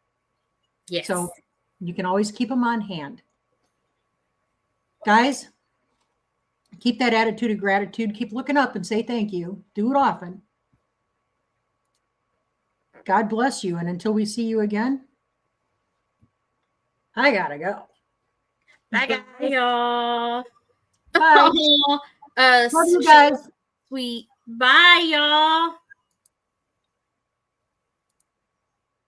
Yes. So you can always keep them on hand. Guys, keep that attitude of gratitude. Keep looking up and say thank you. Do it often. God bless you. And until we see you again, I gotta go. Bye, y'all. Bye. Love you guys. Sweet. Bye, y'all.